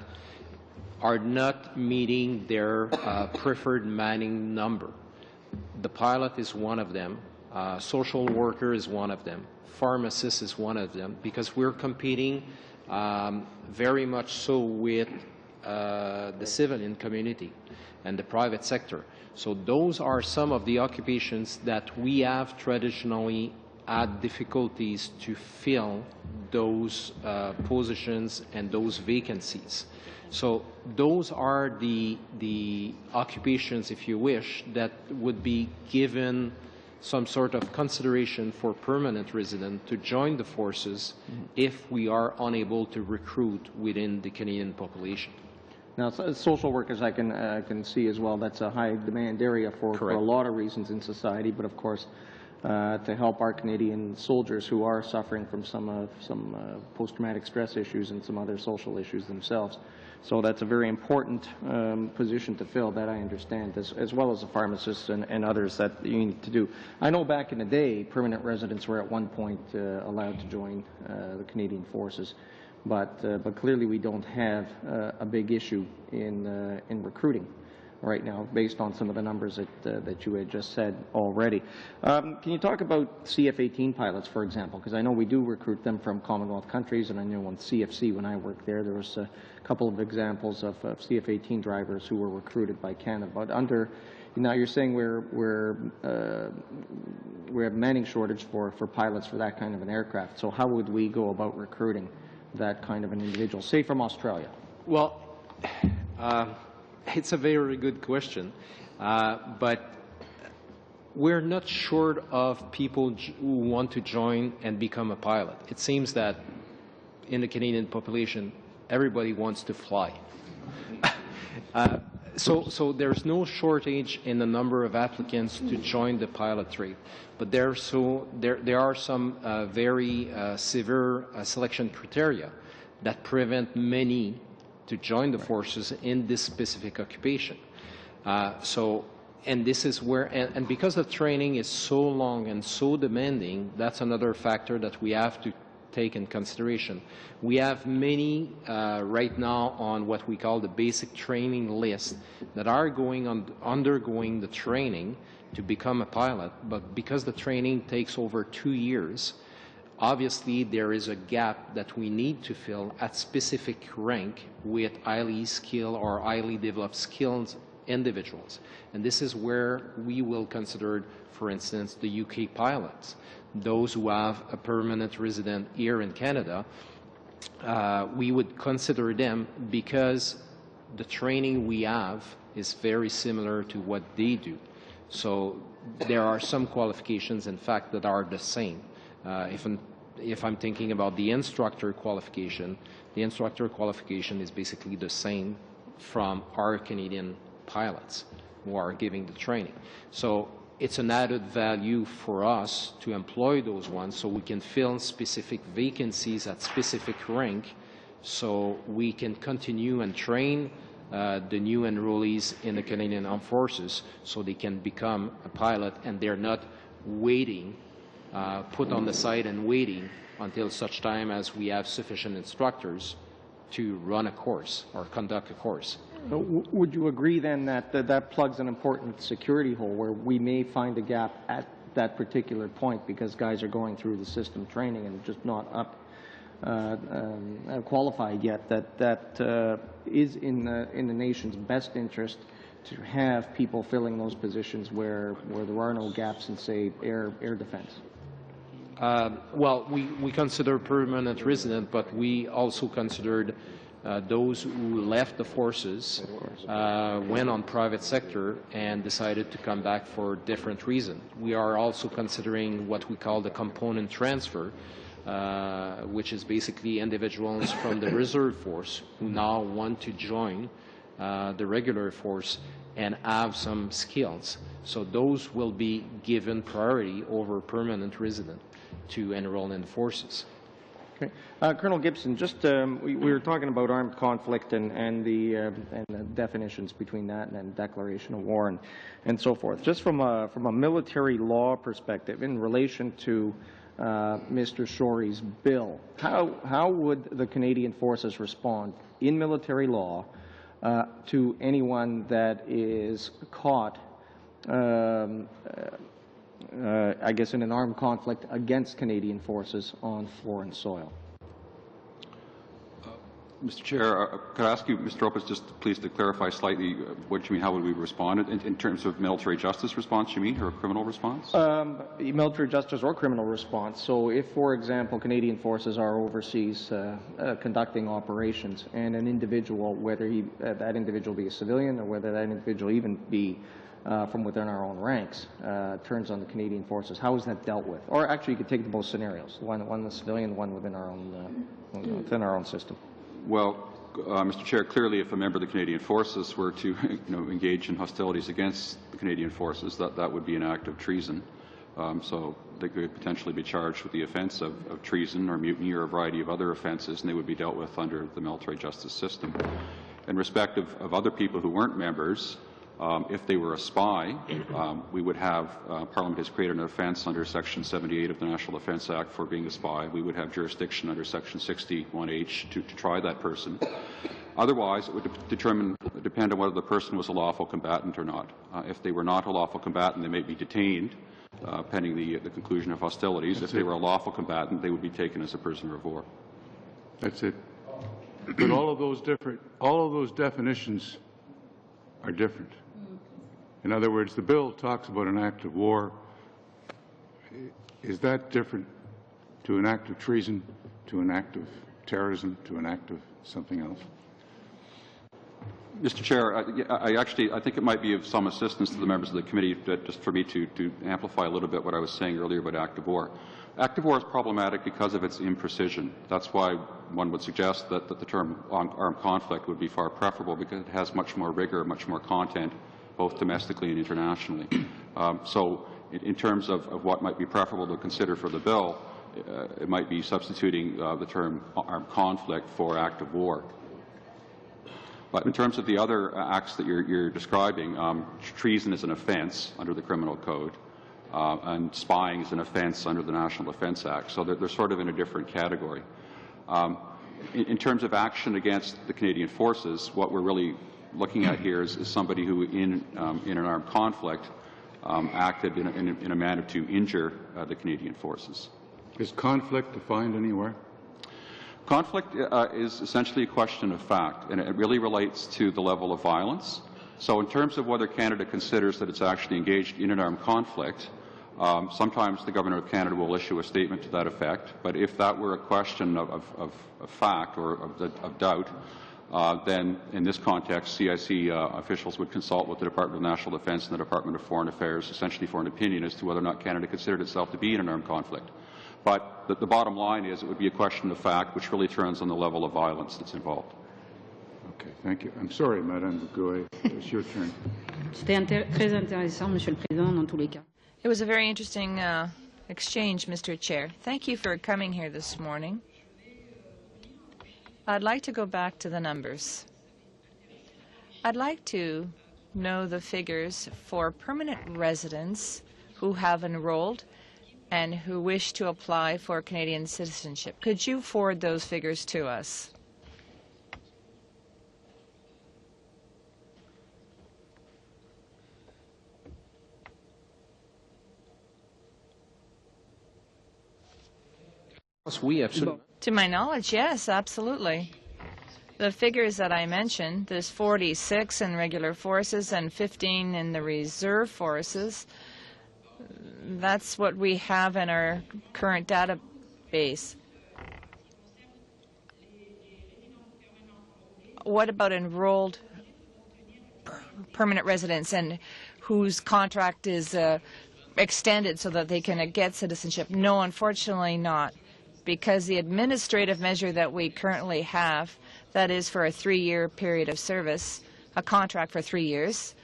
are not meeting their preferred manning number. The pilot is one of them. Social worker is one of them. Pharmacist is one of them, because we're competing very much so with the civilian community and the private sector. So those are some of the occupations that we have traditionally had difficulties to fill those positions and those vacancies. So those are the occupations, if you wish, that would be given some sort of consideration for permanent residents to join the forces if we are unable to recruit within the Canadian population. Now, social workers, I can see as well. That's a high demand area for a lot of reasons in society. But of course, to help our Canadian soldiers who are suffering from some post-traumatic stress issues and some other social issues themselves. So that's a very important position to fill, that I understand, as well as the pharmacists and others that you need to do. I know back in the day, permanent residents were at one point allowed to join the Canadian Forces, but clearly we don't have a big issue in recruiting right now, based on some of the numbers that you had just said already. Can you talk about CF-18 pilots, for example? Because I know we do recruit them from Commonwealth countries, and I know on CFC, when I worked there, there was a couple of examples of CF-18 drivers who were recruited by Canada. But under Now you're saying we have manning shortage for pilots for that kind of an aircraft. So how would we go about recruiting that kind of an individual, say from Australia? Well, it's a very good question, but we're not short of people who want to join and become a pilot. It seems that in the Canadian population, everybody wants to fly. So there's no shortage in the number of applicants to join the pilot trade, but there are some very severe selection criteria that prevent many to join the forces in this specific occupation. And this is where, and because the training is so long and so demanding, that's another factor that we have to take in consideration. We have many right now on what we call the basic training list that are undergoing the training to become a pilot, but because the training takes over 2 years, obviously there is a gap that we need to fill at specific rank with highly skilled or highly developed skills individuals. And this is where we will consider, for instance, the UK pilots, those who have a permanent resident here in Canada. We would consider them because the training we have is very similar to what they do. So there are some qualifications, in fact, that are the same. If I'm thinking about the instructor qualification is basically the same from our Canadian pilots who are giving the training. So it's an added value for us to employ those ones so we can fill specific vacancies at specific rank so we can continue and train the new enrollees in the Canadian Armed Forces so they can become a pilot and they're not waiting, put on the side and waiting until such time as we have sufficient instructors to run a course or conduct a course. Would you agree then that that plugs an important security hole where we may find a gap at that particular point because guys are going through the system training and just not up qualified yet, that is in the nation's best interest to have people filling those positions where there are no gaps in, say, air defense? Well, we consider permanent resident, but we also considered those who left the forces, went on private sector, and decided to come back for different reasons. We are also considering what we call the component transfer, which is basically individuals from the reserve force who now want to join the regular force and have some skills. So those will be given priority over permanent resident to enroll in the forces. Okay. Colonel Gibson, just we were talking about armed conflict and the definitions between that and declaration of war and so forth. Just from a military law perspective, in relation to Mr. Shory's bill, how would the Canadian Forces respond in military law to anyone that is caught, I guess, in an armed conflict against Canadian forces on foreign soil? Mr. Chair, could I ask you, Mr. Opus, just please to clarify slightly what you mean, how would we respond? In terms of military justice response, you mean, or a criminal response? Military justice or criminal response. So if, for example, Canadian forces are overseas conducting operations and an individual, whether that individual be a civilian or whether that individual even be from within our own ranks, turns on the Canadian forces, how is that dealt with? Or actually, you could take both scenarios, one the civilian, one within our own system. Well, Mr. Chair, clearly if a member of the Canadian Forces were to engage in hostilities against the Canadian Forces, that would be an act of treason. So they could potentially be charged with the offence of treason or mutiny or a variety of other offences, and they would be dealt with under the military justice system. In respect of other people who weren't members, if they were a spy, we would have, Parliament has created an offence under Section 78 of the National Defence Act for being a spy. We would have jurisdiction under Section 61H to try that person. Otherwise, it would depend on whether the person was a lawful combatant or not. If they were not a lawful combatant, they may be detained pending the conclusion of hostilities. If they were a lawful combatant, they would be taken as a prisoner of war. That's it. But all of those definitions are different. In other words, the bill talks about an act of war. Is that different to an act of treason, to an act of terrorism, to an act of something else? Mr. Chair, I think it might be of some assistance to the members of the committee just for me to amplify a little bit what I was saying earlier about act of war. Act of war is problematic because of its imprecision. That's why one would suggest that the term armed conflict would be far preferable, because it has much more rigor, much more content, both domestically and internationally. So in terms of what might be preferable to consider for the bill, it might be substituting the term armed conflict for act of war. But in terms of the other acts that you're describing, treason is an offence under the Criminal Code, and spying is an offence under the National Defence Act. So they're sort of in a different category. In terms of action against the Canadian forces, what we're really looking at here is somebody who, in an armed conflict, acted in a manner to injure the Canadian forces. Is conflict defined anywhere? Conflict is essentially a question of fact, and it really relates to the level of violence. So in terms of whether Canada considers that it's actually engaged in an armed conflict, sometimes the Government of Canada will issue a statement to that effect. But if that were a question of fact or of doubt, then in this context, CIC officials would consult with the Department of National Defence and the Department of Foreign Affairs, essentially for an opinion as to whether or not Canada considered itself to be in an armed conflict. But the bottom line is it would be a question of fact, which really turns on the level of violence that's involved. Okay, thank you. I'm sorry, Madame Gouet. It's your turn. Très intéressant, Monsieur le Président, dans tous les cas. It was a very interesting exchange, Mr. Chair. Thank you for coming here this morning. I'd like to go back to the numbers. I'd like to know the figures for permanent residents who have enrolled and who wish to apply for Canadian citizenship. Could you forward those figures to us? To my knowledge, yes, absolutely. The figures that I mentioned, there's 46 in regular forces and 15 in the reserve forces. That's what we have in our current database. What about enrolled permanent residents and whose contract is extended so that they can get citizenship? No, unfortunately not, because the administrative measure that we currently have, that is for a 3-year period of service, a contract for 3 years,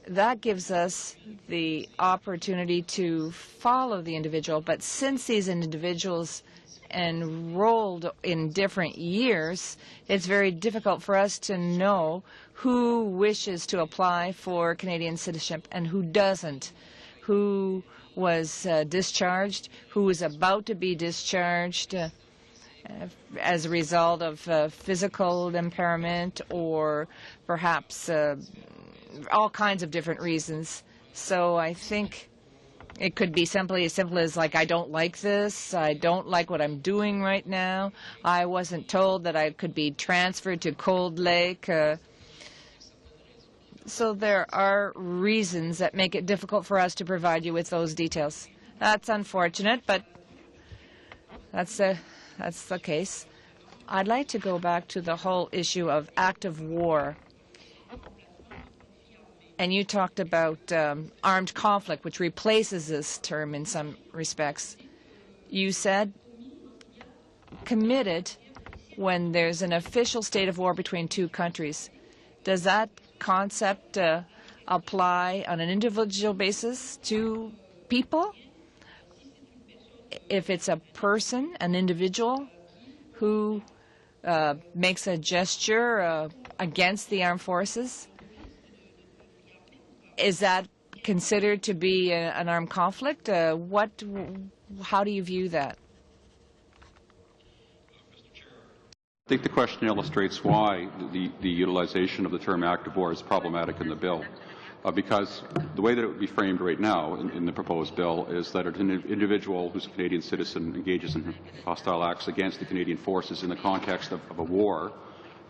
that gives us the opportunity to follow the individual. But since these individuals enrolled in different years, it's very difficult for us to know who wishes to apply for Canadian citizenship and who doesn't, who was discharged, who is about to be discharged as a result of physical impairment or perhaps all kinds of different reasons. So I think it could be simply as simple as, like, I don't like this, I don't like what I'm doing right now, I wasn't told that I could be transferred to Cold Lake. So there are reasons that make it difficult for us to provide you with those details. That's unfortunate, but that's the case. I'd like to go back to the whole issue of active war. And you talked about armed conflict, which replaces this term in some respects. You said committed when there's an official state of war between two countries. Does that concept apply on an individual basis to people? If it's a person, an individual, who makes a gesture against the armed forces, is that considered to be an armed conflict? How do you view that? I think the question illustrates why the utilization of the term active war is problematic in the bill, because the way that it would be framed right now in the proposed bill is that an individual who's a Canadian citizen engages in hostile acts against the Canadian forces in the context of a war,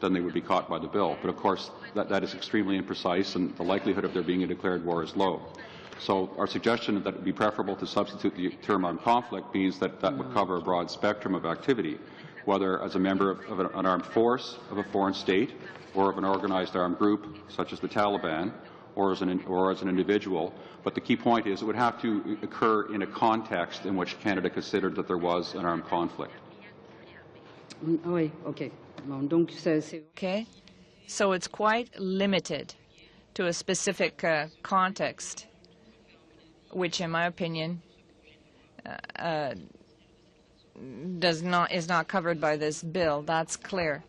then they would be caught by the bill. But of course, that is extremely imprecise, and the likelihood of there being a declared war is low. So our suggestion that it would be preferable to substitute the term armed conflict means that that would cover a broad spectrum of activity, whether as a member of an armed force of a foreign state or of an organized armed group, such as the Taliban, or as an individual. But the key point is it would have to occur in a context in which Canada considered that there was an armed conflict. Oui, OK. Bon, donc Okay? So it's quite limited to a specific context, which, in my opinion, is not covered by this bill. That's clear.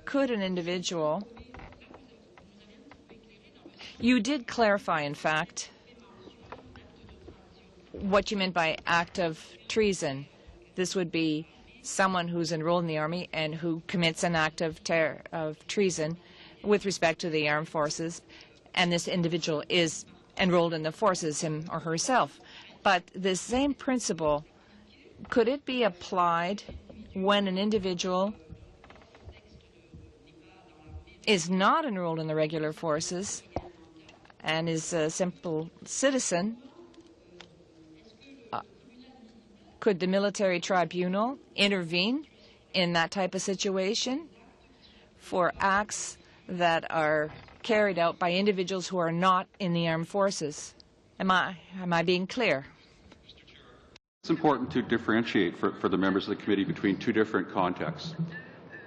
Could an individual... You did clarify, in fact, what you meant by act of treason. This would be someone who's enrolled in the Army and who commits an act of treason with respect to the armed forces, and this individual is enrolled in the forces, him or herself. But the same principle, could it be applied when an individual is not enrolled in the regular forces and is a simple citizen? Could the military tribunal intervene in that type of situation for acts that are carried out by individuals who are not in the armed forces? Am I being clear? It's important to differentiate for the members of the committee between two different contexts.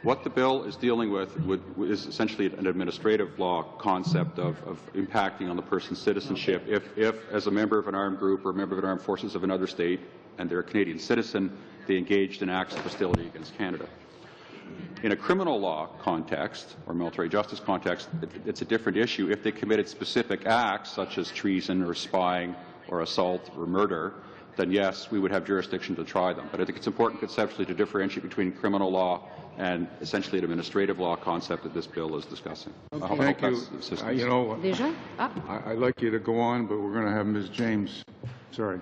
What the bill is dealing with is essentially an administrative law concept of impacting on the person's citizenship if, as a member of an armed group or a member of an armed forces of another state, and they're a Canadian citizen, they engaged in acts of hostility against Canada. In a criminal law context, or military justice context, it's a different issue. If they committed specific acts, such as treason or spying or assault or murder, then yes, we would have jurisdiction to try them. But I think it's important conceptually to differentiate between criminal law and essentially an administrative law concept that this bill is discussing. Okay. Thank you. You know, I'd like you to go on, but we're going to have Ms. James. Sorry.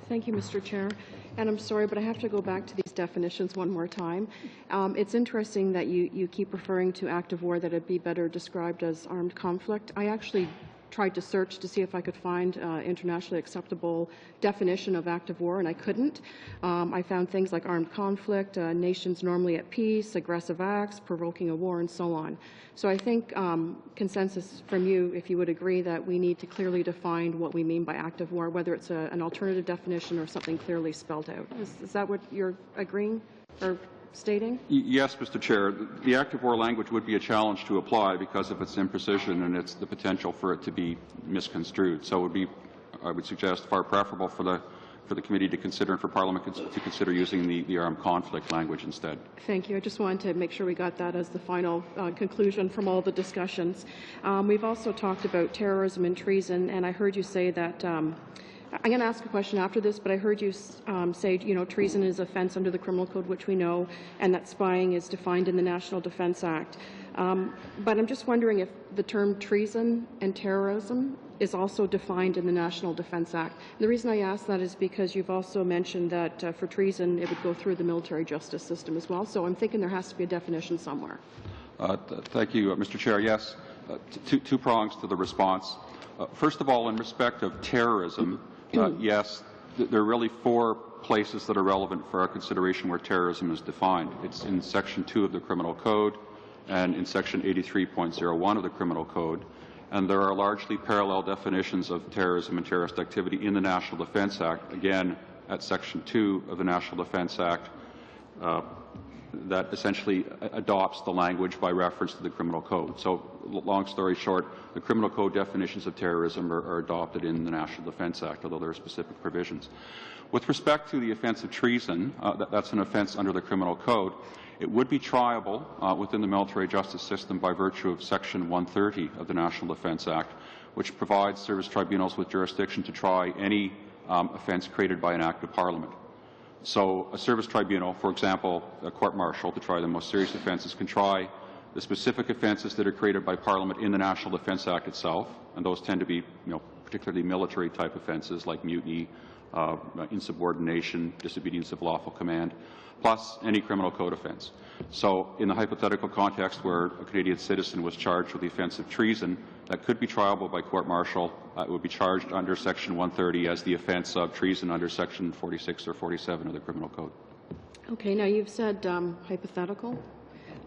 Thank you, Mr. Chair. And I'm sorry, but I have to go back to these definitions one more time. It's interesting that you keep referring to act of war, that it'd be better described as armed conflict. I actually tried to search to see if I could find internationally acceptable definition of act of war, and I couldn't. I found things like armed conflict, nations normally at peace, aggressive acts, provoking a war, and so on. So I think consensus from you, if you would agree, that we need to clearly define what we mean by act of war, whether it's an alternative definition or something clearly spelled out. Is that what you're agreeing or stating? Yes, Mr. Chair. The act of war language would be a challenge to apply because of its imprecision and its the potential for it to be misconstrued. So it would be, I would suggest, far preferable for the committee to consider and for Parliament to consider using the armed conflict language instead. Thank you. I just wanted to make sure we got that as the final conclusion from all the discussions. We've also talked about terrorism and treason, and I heard you say that I'm going to ask a question after this, but I heard you say, treason is offence under the Criminal Code, which we know, and that spying is defined in the National Defence Act. But I'm just wondering if the term treason and terrorism is also defined in the National Defence Act. And the reason I ask that is because you've also mentioned that for treason, it would go through the military justice system as well. So I'm thinking there has to be a definition somewhere. Thank you, Mr. Chair. Yes, two prongs to the response. First of all, in respect of terrorism, yes, there are really four places that are relevant for our consideration where terrorism is defined. It's in Section 2 of the Criminal Code and in Section 83.01 of the Criminal Code. And there are largely parallel definitions of terrorism and terrorist activity in the National Defence Act, again, at Section 2 of the National Defence Act, that essentially adopts the language by reference to the Criminal Code. So, long story short, the Criminal Code definitions of terrorism are adopted in the National Defence Act, although there are specific provisions. With respect to the offence of treason, that's an offence under the Criminal Code. It would be triable within the military justice system by virtue of Section 130 of the National Defence Act, which provides service tribunals with jurisdiction to try any offence created by an Act of Parliament. So a service tribunal, for example, a court-martial to try the most serious offences, can try the specific offences that are created by Parliament in the National Defence Act itself, and those tend to be, particularly military-type offences like mutiny, insubordination, disobedience of lawful command. plus any criminal code offense. So in the hypothetical context where a Canadian citizen was charged with the offense of treason, that could be triable by court-martial. It would be charged under Section 130 as the offense of treason under Section 46 or 47 of the Criminal Code. Okay, now you've said hypothetical.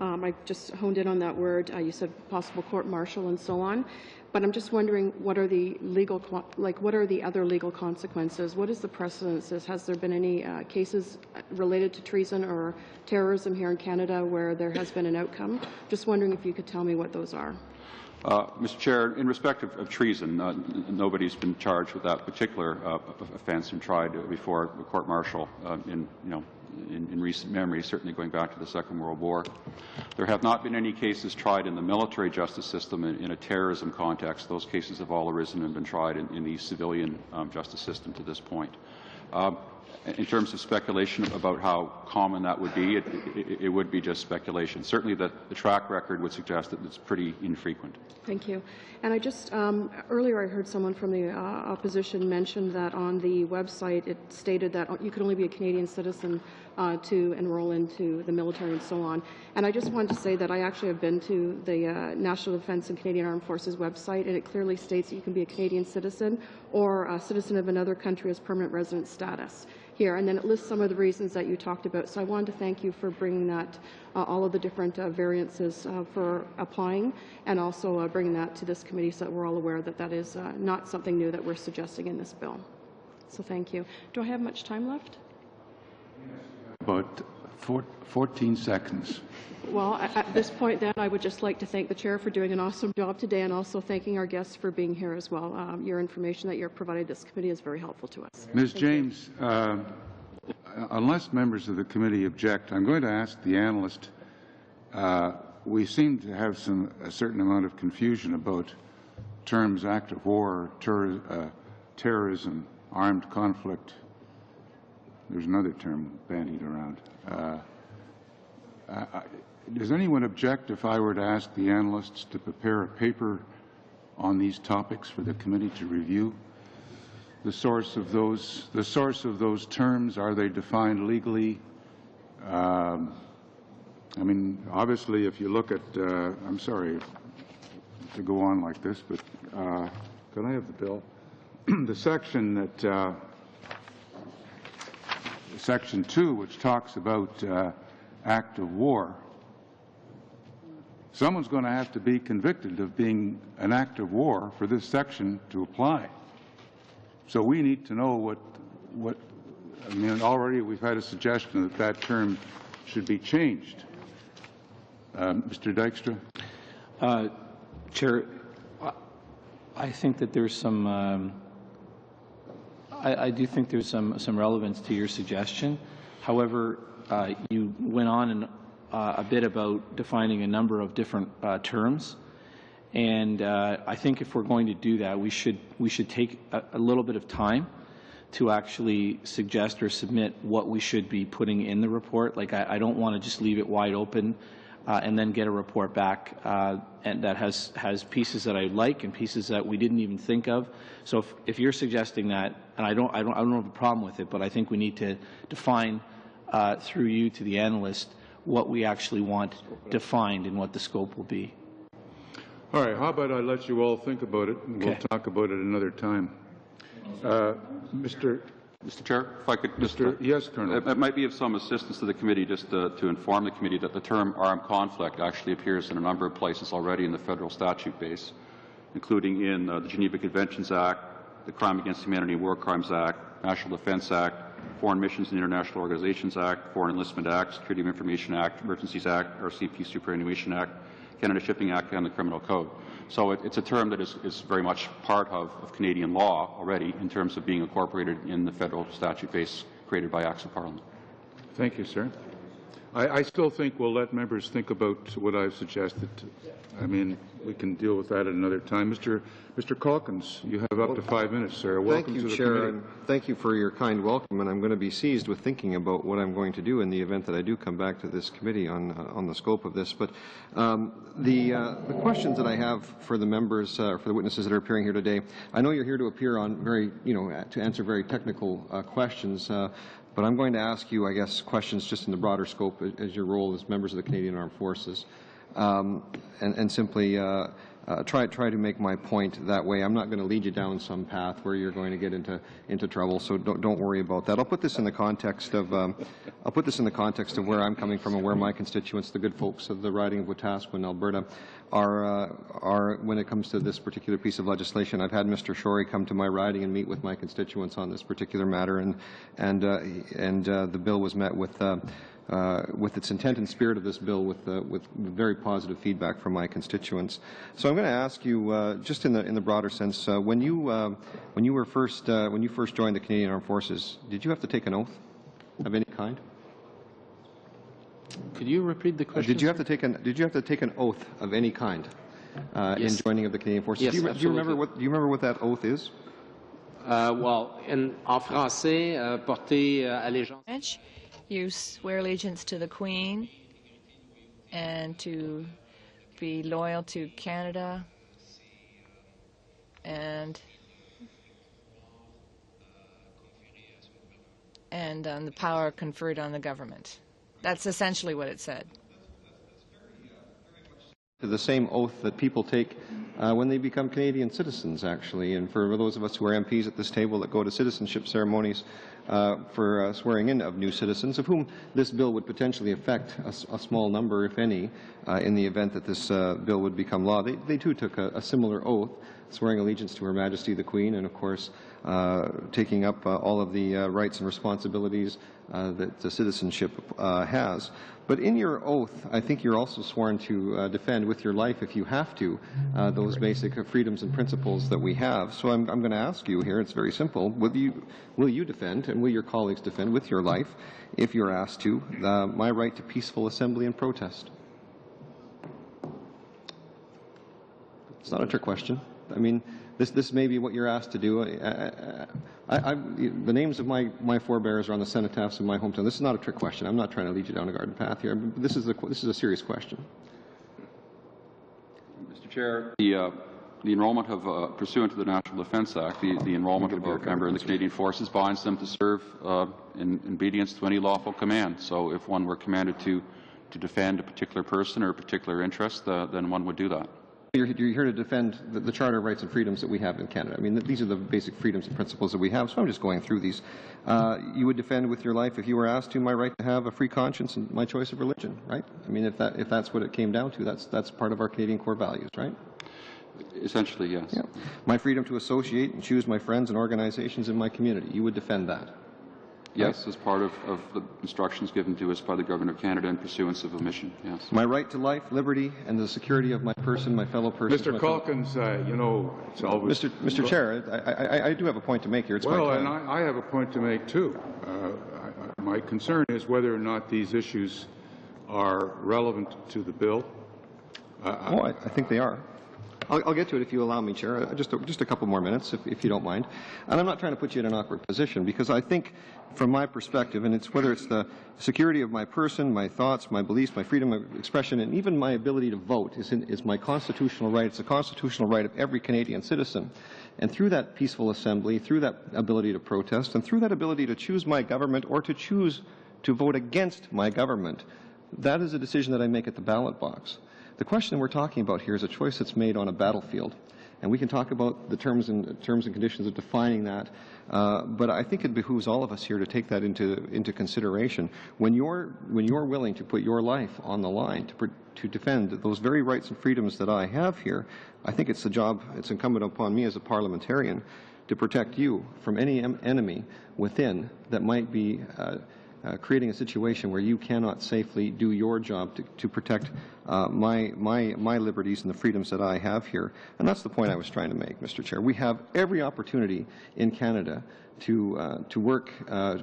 I just honed in on that word. You said possible court-martial and so on. But I'm just wondering, what are the legal, what are the other legal consequences? What is the precedence? Has there been any cases related to treason or terrorism here in Canada where there has been an outcome? Just wondering if you could tell me what those are. Mr. Chair, in respect of treason, nobody's been charged with that particular offence and tried before a court-martial in recent memory, certainly going back to the Second World War. There have not been any cases tried in the military justice system in a terrorism context. Those cases have all arisen and been tried in the civilian justice system to this point. In terms of speculation about how common that would be, it would be just speculation. Certainly the track record would suggest that it's pretty infrequent. Thank you. And I just, earlier I heard someone from the opposition mention that on the website it stated that you could only be a Canadian citizen to enroll into the military and so on. And I just wanted to say that I actually have been to the National Defence and Canadian Armed Forces website, and it clearly states that you can be a Canadian citizen or a citizen of another country as permanent resident status here. And then it lists some of the reasons that you talked about. So I wanted to thank you for bringing that, all of the different variances for applying, and also bringing that to this committee so that we're all aware that that is not something new that we're suggesting in this bill. So thank you. Do I have much time left? About 14 seconds. Well, at this point then, I would just like to thank the Chair for doing an awesome job today, and also thanking our guests for being here as well. Your information that you're providing this committee is very helpful to us. Ms. James, unless members of the committee object, I'm going to ask the analyst. We seem to have a certain amount of confusion about terms act of war, terrorism, armed conflict. There's another term bandied around. Does anyone object if I were to ask the analysts to prepare a paper on these topics for the committee to review? The source of those terms, are they defined legally? I mean, obviously, if you look at, I'm sorry to go on like this, but can I have the bill? The section that, Section 2, which talks about act of war, someone's going to have to be convicted of being an act of war for this section to apply. So we need to know what I mean, already we've had a suggestion that that term should be changed. Mr. Dykstra? Chair, I think that there's some I do think there's some relevance to your suggestion. However, you went on a bit about defining a number of different terms, and I think if we're going to do that, we should take a little bit of time to actually suggest or submit what we should be putting in the report. Like I don't want to just leave it wide open and then get a report back and that has pieces that I like and pieces that we didn't even think of. So if you're suggesting that, and I don't have a problem with it, but I think we need to define through you to the analyst what we actually want defined and what the scope will be. All right. How about I let you all think about it, and we'll talk about it another time. Mr. Chair, if I could just... Yes, Colonel. It might be of some assistance to the committee just to inform the committee that the term armed conflict actually appears in a number of places already in the federal statute base, including in the Geneva Conventions Act, the Crime Against Humanity and War Crimes Act, National Defense Act, Foreign Missions and International Organizations Act, Foreign Enlistment Act, Security of Information Act, Emergencies Act, RCP Superannuation Act, Canada Shipping Act, and the Criminal Code. So it's a term that is very much part of Canadian law already in terms of being incorporated in the federal statute base created by Acts of Parliament. Thank you, sir. I still think we'll let members think about what I've suggested. I mean, we can deal with that at another time. Mr. Calkins, you have up to 5 minutes, sir. Welcome to the Chair, committee. and thank you for your kind welcome, and I'm going to be seized with thinking about what I'm going to do in the event that I do come back to this committee on the scope of this. But the questions that I have for the members, for the witnesses that are appearing here today, I know you're here to appear on to answer very technical questions, But I'm going to ask you, I guess, questions just in the broader scope as your role as members of the Canadian Armed Forces, and simply try to make my point that way. I'm not going to lead you down some path where you're going to get into trouble, so don't worry about that. I'll put this in the context of where I'm coming from and where my constituents, the good folks of the riding of Wetaskiwin, Alberta, are when it comes to this particular piece of legislation. I've had Mr. Shorey come to my riding and meet with my constituents on this particular matter, and the bill was met with its intent and spirit of this bill with very positive feedback from my constituents. So I'm going to ask you, just in the broader sense, when you first joined the Canadian Armed Forces, did you have to take an oath of any kind? Could you repeat the question? Did you have to take an oath of any kind Yes. in joining of the Canadian Forces? Yes, do you remember absolutely. what that oath is? Well, en français, porter allégeance. You swear allegiance to the Queen and to be loyal to Canada and on the power conferred on the government. That's essentially what it said. The same oath that people take when they become Canadian citizens, actually. And for those of us who are MPs at this table that go to citizenship ceremonies for swearing in of new citizens, of whom this bill would potentially affect a small number, if any, in the event that this bill would become law, they too took a similar oath, swearing allegiance to Her Majesty the Queen, and of course taking up all of the rights and responsibilities that the citizenship has. But in your oath, I think you're also sworn to defend with your life, if you have to, those basic freedoms and principles that we have. So I'm going to ask you here, it's very simple, will you defend, and will your colleagues defend with your life, if you're asked to, my right to peaceful assembly and protest? It's not a trick question. I mean, this may be what you're asked to do. The names of my forebears are on the cenotaphs in my hometown. This is not a trick question. I'm not trying to lead you down a garden path here. This is a serious question. Mr. Chair, the enrollment of, pursuant to the National Defence Act, the enrollment of a member in the Canadian Forces binds them to serve in obedience to any lawful command. So if one were commanded to defend a particular person or a particular interest, then one would do that. You're here to defend the Charter of Rights and Freedoms that we have in Canada. I mean, these are the basic freedoms and principles that we have, so I'm just going through these. You would defend with your life, if you were asked to, my right to have a free conscience and my choice of religion, right? I mean, if that's what it came down to, that's part of our Canadian core values, right? Essentially, yes. Yeah. My freedom to associate and choose my friends and organizations in my community. You would defend that? Yes, as part of the instructions given to us by the Government of Canada in pursuance of a mission, yes. My right to life, liberty, and the security of my person, my fellow persons. Mr. Calkins, you know, it's always... Mr. Chair, I do have a point to make here. It's well, my time. and I have a point to make, too. My concern is whether or not these issues are relevant to the bill. I think they are. I'll get to it if you allow me, Chair. Just a couple more minutes, if you don't mind. And I'm not trying to put you in an awkward position, because I think, from my perspective, and whether it's the security of my person, my thoughts, my beliefs, my freedom of expression, and even my ability to vote is my constitutional right. It's a constitutional right of every Canadian citizen. And through that peaceful assembly, through that ability to protest, and through that ability to choose my government or to choose to vote against my government, that is a decision that I make at the ballot box. The question we're talking about here is a choice that's made on a battlefield, and we can talk about the terms and conditions of defining that. But I think it behooves all of us here to take that into consideration. When you're willing to put your life on the line to defend those very rights and freedoms that I have here, I think it's incumbent upon me as a parliamentarian to protect you from any enemy within that might be creating a situation where you cannot safely do your job to protect my liberties and the freedoms that I have here. And that's the point I was trying to make, Mr. Chair. We have every opportunity in Canada to work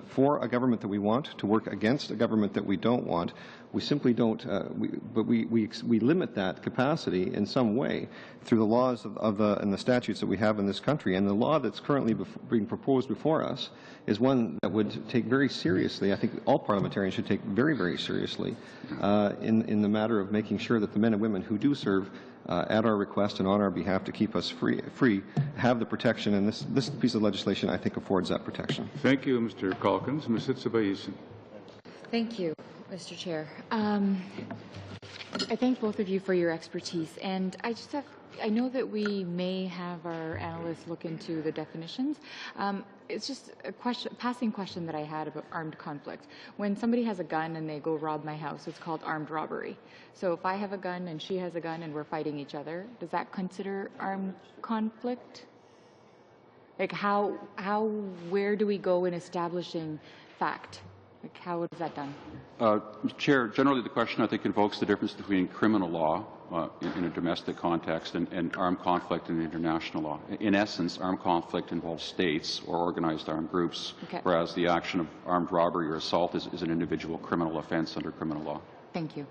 for a government that we want, to work against a government that we don't want. We simply don't, but we limit that capacity in some way through the laws and the statutes that we have in this country. And the law that's currently being proposed before us is one that would take very seriously, I think all parliamentarians should take very, very seriously in the matter of making making sure that the men and women who do serve at our request and on our behalf to keep us free have the protection, and this piece of legislation, I think, affords that protection. Thank you, Mr. Calkins. Ms. Sitsabayisen. Thank you, Mr. Chair. I thank both of you for your expertise, and I know that we may have our analysts look into the definitions. It's just a passing question that I had about armed conflict. When somebody has a gun and they go rob my house, it's called armed robbery. So if I have a gun and she has a gun and we're fighting each other, does that consider armed conflict? Like where do we go in establishing fact? Like how is that done? Chair, generally the question I think invokes the difference between criminal law in a domestic context and armed conflict in international law. In essence, armed conflict involves states or organized armed groups, whereas the action of armed robbery or assault is an individual criminal offense under criminal law. Thank you.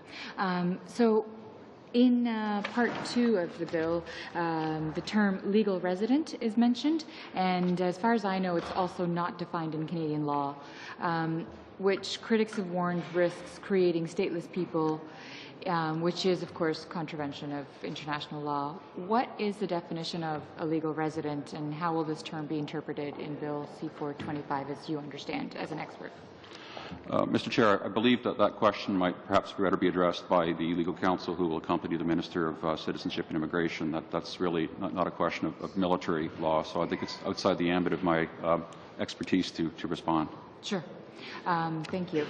So in Part 2 of the bill, the term legal resident is mentioned, and as far as I know, it's also not defined in Canadian law, which critics have warned risks creating stateless people, which is, of course, contravention of international law. What is the definition of a legal resident, and how will this term be interpreted in Bill C-425, as you understand, as an expert? Mr. Chair, I believe that question might perhaps better be addressed by the legal counsel who will accompany the Minister of Citizenship and Immigration. That's really not a question of military law, so I think it's outside the ambit of my expertise to respond. Sure. Thank you.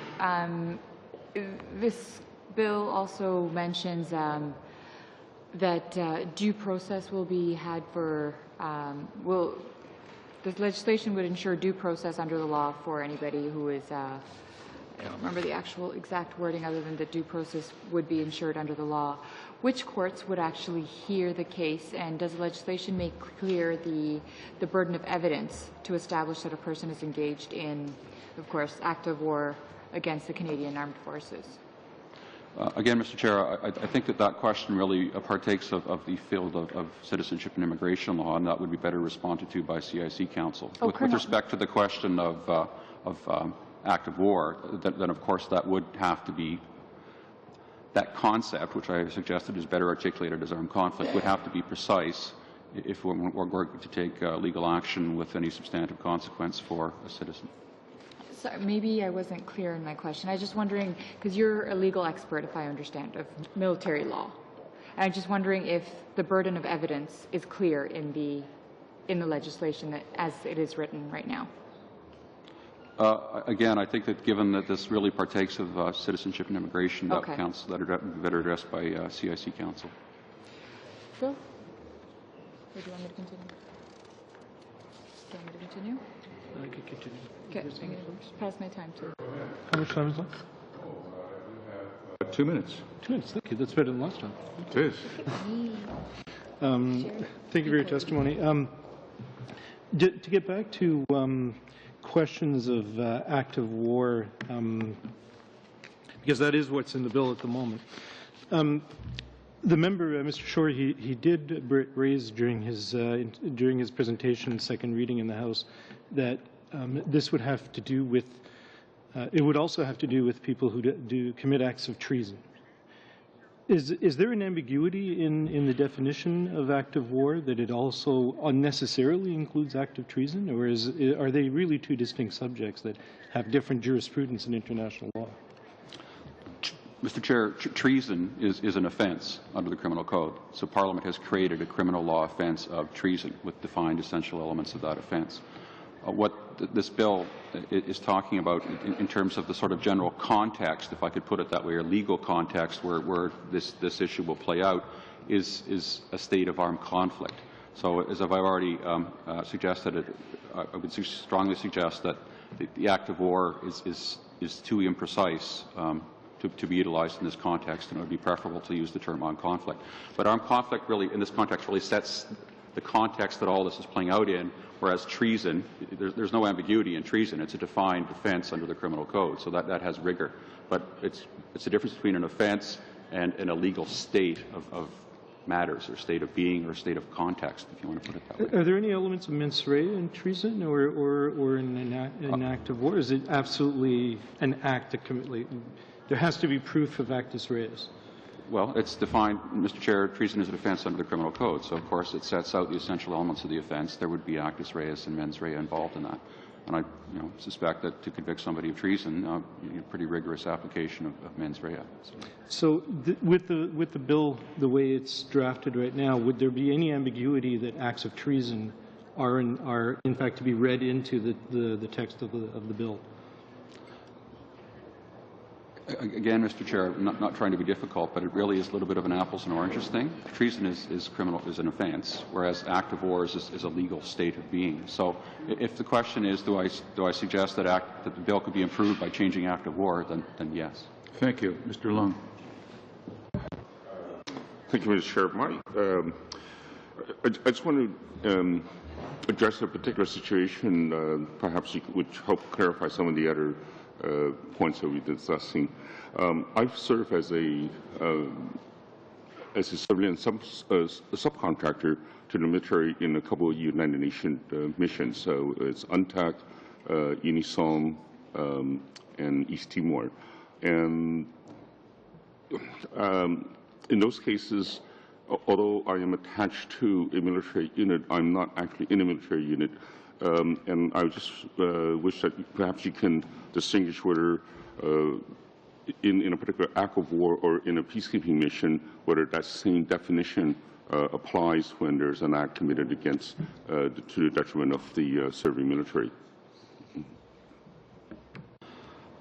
This bill also mentions that due process will be had for, this legislation would ensure due process under the law for anybody who is, I don't remember the actual exact wording other than that due process would be ensured under the law. Which courts would actually hear the case, and does the legislation make clear the burden of evidence to establish that a person is engaged in, of course, active war against the Canadian Armed Forces? Again, Mr. Chair, I think that question really partakes of the field of citizenship and immigration law, and that would be better responded to by CIC counsel. With respect to the question of active war, then of course that would have to be, that concept, which I suggested is better articulated as armed conflict, would have to be precise if we're going to take legal action with any substantive consequence for a citizen. Sorry, maybe I wasn't clear in my question. I was just wondering, because you're a legal expert, if I understand, of military law. And I'm just wondering if the burden of evidence is clear in the legislation that, as it is written right now. Again, I think that given that this really partakes of citizenship and immigration, that are better addressed by CIC counsel. Phil? Or do you want me to continue? Do you want me to continue? I could continue. Okay, I'm going to pass my time too. How much time is left? 2 minutes. 2 minutes, thank you. That's better than last time. It is. Thank you for your testimony. To get back to questions of active war, because that is what's in the bill at the moment. The member, Mr. Shore, he did raise during his presentation, second reading in the House, that this would have to do with, it would also have to do with people who do commit acts of treason. Is there an ambiguity in the definition of active war, that it also unnecessarily includes active treason, or are they really two distinct subjects that have different jurisprudence in international law? Mr. Chair, treason is an offence under the criminal code. So Parliament has created a criminal law offence of treason with defined essential elements of that offence. What this bill is talking about in terms of the sort of general context, if I could put it that way, or legal context where this issue will play out, is a state of armed conflict. So as I've already suggested, I would strongly suggest that the act of war is too imprecise to be utilized in this context, and it would be preferable to use the term armed conflict. But armed conflict really, in this context, really sets the context that all this is playing out in, whereas treason, there's no ambiguity in treason. It's a defined offence under the criminal code, so that has rigor. But it's a difference between an offence and an illegal state of matters, or state of being, or state of context, if you want to put it that way. Are there any elements of mens rea in treason, or in an act of war? Is it absolutely an act to commit? There has to be proof of actus reus. Well, it's defined, Mr. Chair, treason is an offence under the criminal code. So, of course, it sets out the essential elements of the offence. There would be actus reus and mens rea involved in that. And I suspect that to convict somebody of treason, you need a pretty rigorous application of mens rea. So with the bill, the way it's drafted right now, would there be any ambiguity that acts of treason are in fact to be read into the text of the bill? Again, Mr. Chair, not trying to be difficult, but it really is a little bit of an apples and oranges thing. Treason is criminal, is an offence, whereas act of war is a legal state of being. So, if the question is, do I suggest that the bill could be improved by changing act of war, then yes. Thank you, Mr. Lung. Thank you, Mr. Chair. I just want to address a particular situation, perhaps which help clarify some of the other points that we're discussing. I've served as a civilian subcontractor to the military in a couple of United Nations missions. So it's UNTAC, UNISOM, and East Timor. And in those cases, although I am attached to a military unit, I'm not actually in a military unit. And I just wish that perhaps you can distinguish whether in a particular act of war or in a peacekeeping mission, whether that same definition applies when there's an act committed against to the detriment of the serving military.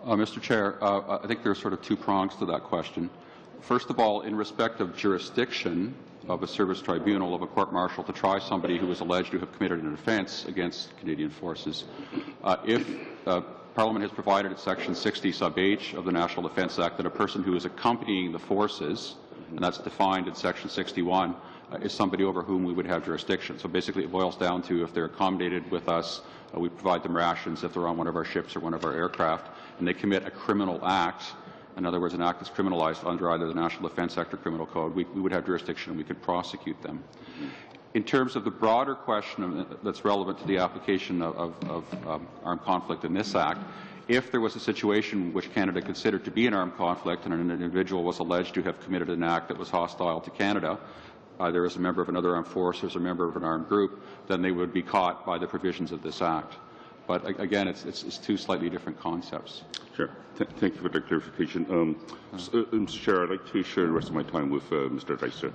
Mr. Chair, I think there are sort of two prongs to that question. First of all, in respect of jurisdiction of a service tribunal, of a court-martial to try somebody who is alleged to have committed an offence against Canadian forces, if Parliament has provided at Section 60 sub H of the National Defence Act that a person who is accompanying the forces, and that's defined in Section 61, is somebody over whom we would have jurisdiction. So basically it boils down to if they're accommodated with us, we provide them rations if they're on one of our ships or one of our aircraft, and they commit a criminal act. In other words, an act that's criminalized under either the National Defence Act or Criminal Code, we would have jurisdiction and we could prosecute them. In terms of the broader question that's relevant to the application of armed conflict in this Act, if there was a situation which Canada considered to be an armed conflict and an individual was alleged to have committed an act that was hostile to Canada, either as a member of another armed force or as a member of an armed group, then they would be caught by the provisions of this Act. But again, it's two slightly different concepts. Sure. Thank you for that clarification. Mr. Chair, I'd like to share the rest of my time with Mr. Dyser.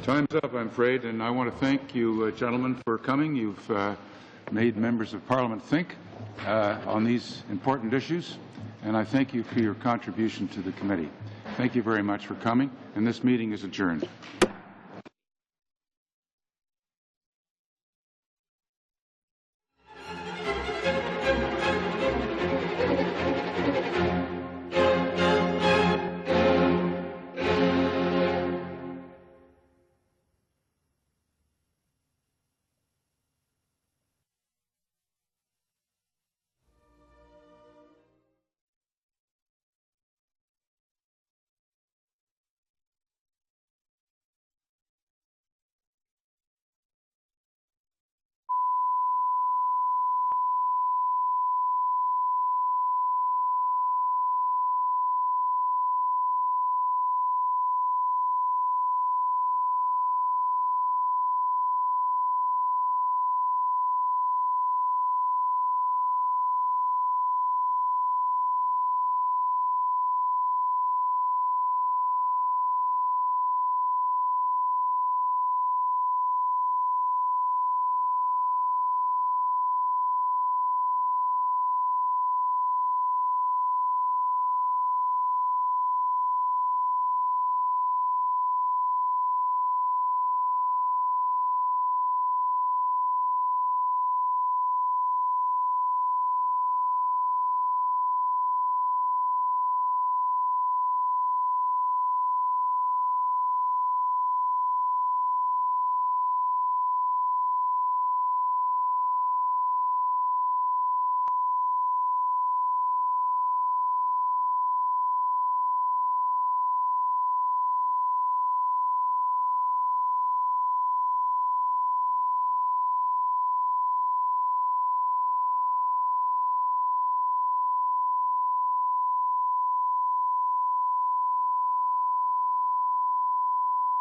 Time's up, I'm afraid, and I want to thank you, gentlemen, for coming. You've made members of Parliament think on these important issues, and I thank you for your contribution to the committee. Thank you very much for coming, and this meeting is adjourned.